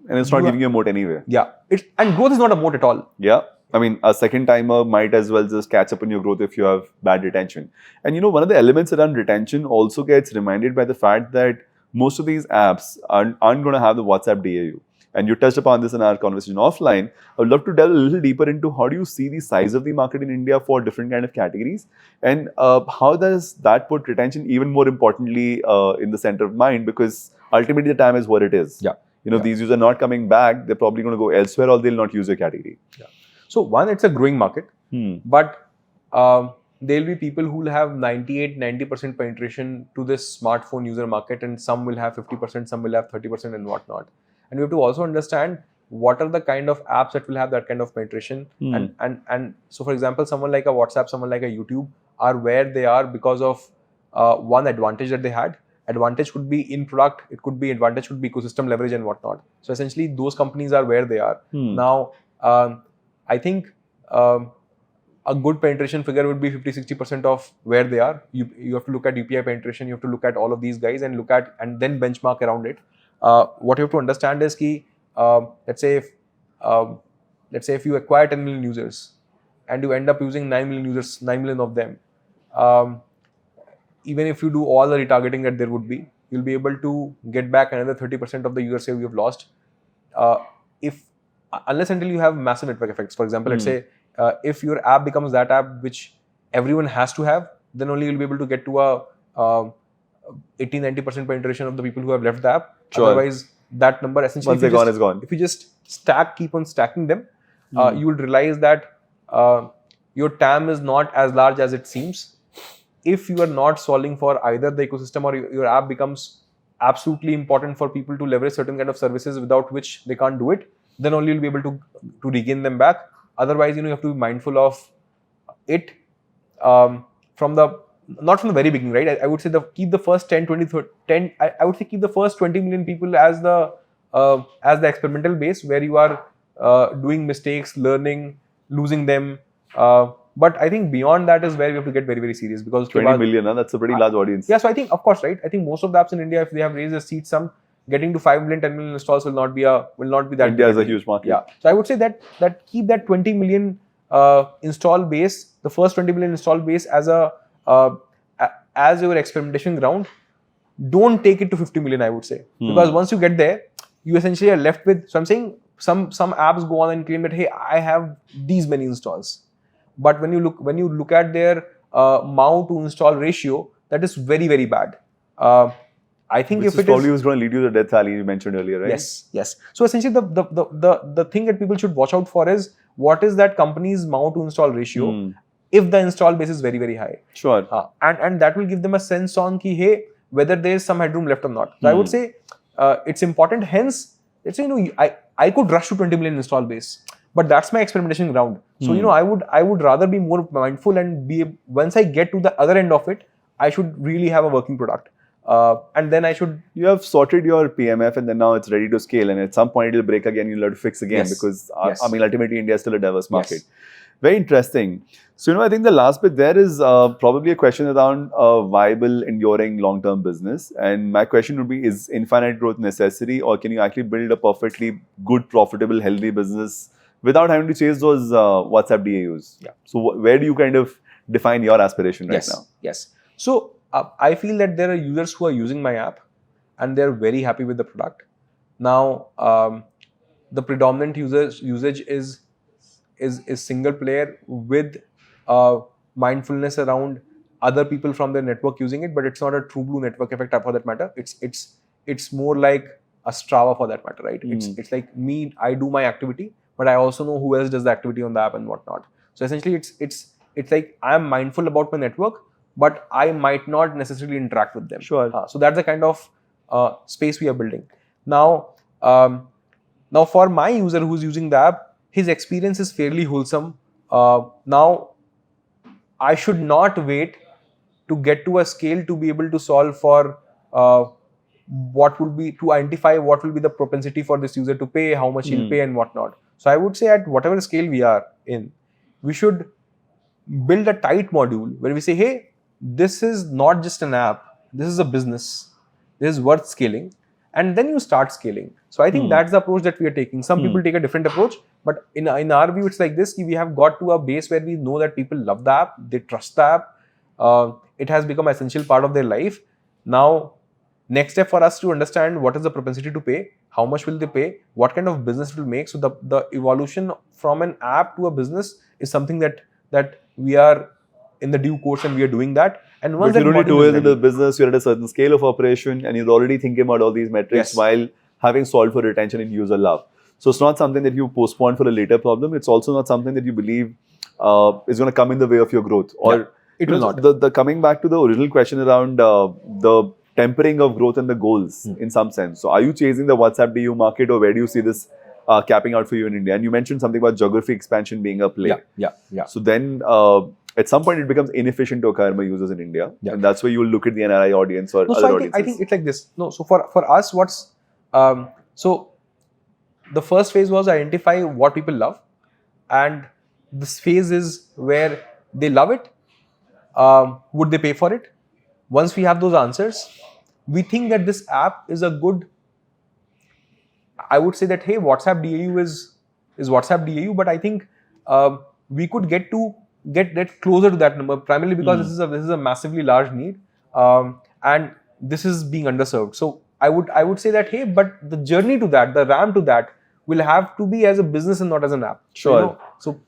And it's not giving you a moat anyway. Yeah, and growth is not a moat at all. Yeah. I mean, a second timer might as well just catch up on your growth if you have bad retention. And one of the elements around retention also gets reminded by the fact that most of these apps aren't going to have the WhatsApp DAU. And you touched upon this in our conversation offline. I would love to delve a little deeper into how do you see the size of the market in India for different kind of categories, and how does that put retention even more importantly in the center of mind, because ultimately the time is what it is. Yeah. These users are not coming back, they're probably going to go elsewhere, or they'll not use your category. Yeah. So one, it's a growing market, but there'll be people who will have 90% penetration to this smartphone user market, and some will have 50%, some will have 30% and whatnot. And we have to also understand what are the kind of apps that will have that kind of penetration. And so, for example, someone like a WhatsApp, someone like a YouTube are where they are because of one advantage that they had. Advantage could be in product, advantage could be ecosystem leverage and whatnot. So essentially, those companies are where they are. Now, I think a good penetration figure would be 50-60% of where they are. You have to look at UPI penetration, you have to look at all of these guys and then benchmark around it. What you have to understand is ki, let's say if you acquire 10 million users and you end up using 9 million of them, even if you do all the retargeting that there would be, you'll be able to get back another 30% of the user save you've lost. Unless until you have massive network effects. For example, let's say if your app becomes that app which everyone has to have, then only you'll be able to get to a 80-90% penetration of the people who have left the app. Sure. Otherwise, that number essentially, once they're gone, is gone. If you just keep on stacking them, you will realize that your TAM is not as large as it seems. If you are not solving for either the ecosystem or your app becomes absolutely important for people to leverage certain kind of services without which they can't do it, then only you'll be able to regain them back. Otherwise, you have to be mindful of it not from the very beginning, right? I would say keep the first 10, 20, 30, 10. I would say keep the first 20 million people as the experimental base where you are doing mistakes, learning, losing them. But I think beyond that is where we have to get very, very serious, because 20 million, that's a pretty large audience. Yeah, so I think, of course, right? I think most of the apps in India, if they have raised a seed sum, getting to 5 million, 10 million installs will not be that. India is a huge market. Yeah. So I would say that keep that 20 million install base, the first 20 million install base as your experimentation ground. Don't take it to 50 million, I would say, because once you get there, you essentially are left with. So I'm saying some apps go on and claim that, hey, I have these many installs. But when you look at their MAU to install ratio, that is very, very bad. I think Which if it probably was going to lead you to the death valley you mentioned earlier, right? Yes. So essentially, the thing that people should watch out for is what is that company's MAU to install ratio if the install base is very, very high. Sure. And that will give them a sense on ki, hey, whether there is some headroom left or not. So I would say it's important. Hence, let's say I could rush to 20 million install base, but that's my experimentation ground. So I would rather be more mindful and once I get to the other end of it, I should really have a working product. And then you have sorted your PMF and then now it's ready to scale, and at some point it'll break again, you'll have to fix again, because I mean ultimately India is still a diverse market. Yes. Very interesting. So I think the last bit there is probably a question around a viable, enduring long-term business, and my question would be, is infinite growth necessary, or can you actually build a perfectly good, profitable, healthy business without having to chase those WhatsApp DAUs? Yeah. So where do you kind of define your aspiration right now. Yes. So I feel that there are users who are using my app and they're very happy with the product. Now, the predominant usage is single player with mindfulness around other people from their network using it, but it's not a true blue network effect for that matter. It's more like a Strava for that matter, right? It's like me, I do my activity, but I also know who else does the activity on the app and whatnot. So essentially, it's like I am mindful about my network, but I might not necessarily interact with them. Sure. So that's the kind of space we are building. Now, for my user who's using the app, his experience is fairly wholesome. Now, I should not wait to get to a scale to be able to solve for to identify what will be the propensity for this user to pay, how much he'll pay and whatnot. So I would say at whatever scale we are in, we should build a tight module where we say, hey, this is not just an app, this is a business, this is worth scaling, and then you start scaling. So I think that's the approach that we are taking. Some people take a different approach, but in our view, it's like this: we have got to a base where we know that people love the app, they trust the app, it has become an essential part of their life. Now, next step for us to understand what is the propensity to pay, how much will they pay, what kind of business it will make. So the evolution from an app to a business is something that we are in the due course, and we are doing that. And once but you're that only module 2 is years into ready- the business, you're at a certain scale of operation, and you're already thinking about all these metrics Yes. while having solved for retention and user love. So it's not something that you postpone for a later problem. It's also not something that you believe is going to come in the way of your growth. Or it will not. The coming back to the original question around the tempering of growth and the goals in some sense. So are you chasing the WhatsApp DAU market, or where do you see this capping out for you in India? And you mentioned something about geography expansion being a play. Yeah. So then at some point it becomes inefficient to acquire more users in India. Yeah. And that's where you will look at the NRI audience or No, other so audiences. I think it's like this. No, so for us, so the first phase was identify what people love, and this phase is where they love it. Would they pay for it? Once we have those answers, we think that this app is a good. I would say that hey, WhatsApp DAU is WhatsApp DAU, but I think we could get closer to that number, primarily because this is a massively large need, and this is being underserved. So I would say that hey, but the journey to that, the ramp to that, will have to be as a business and not as an app. Sure. So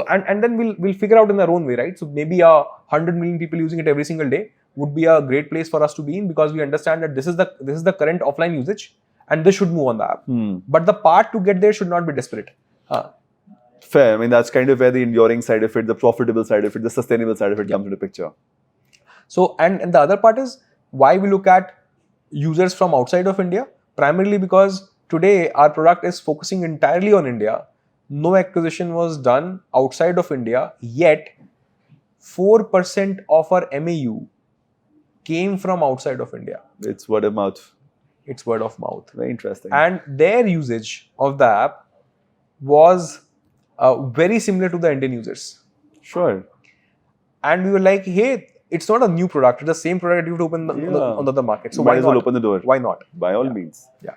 and then we'll figure out in our own way, right? So maybe 100 million people using it every single day would be a great place for us to be in, because we understand that this is the current offline usage, and this should move on the app. But the path to get there should not be desperate. Fair. I mean, that's kind of where the enduring side of it, the profitable side of it, the sustainable side of it comes into picture. So, and the other part is why we look at users from outside of India, primarily because today our product is focusing entirely on India. No acquisition was done outside of India, yet 4% of our MAU came from outside of India. It's word of mouth. It's word of mouth. Very interesting. And their usage of the app was very similar to the Indian users. Sure. And we were like, hey, it's not a new product. It's the same product you have to open on the other market. So Might why as not? well open the door. Why not? By all means. Yeah.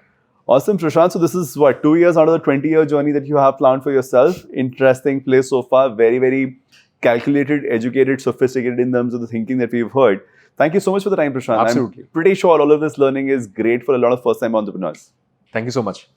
Awesome, Prashant. So this is 2 years out of the 20-year journey that you have planned for yourself. Interesting place so far. Very, very calculated, educated, sophisticated in terms of the thinking that we've heard. Thank you so much for the time, Prashant. Absolutely. I'm pretty sure all of this learning is great for a lot of first-time entrepreneurs. Thank you so much.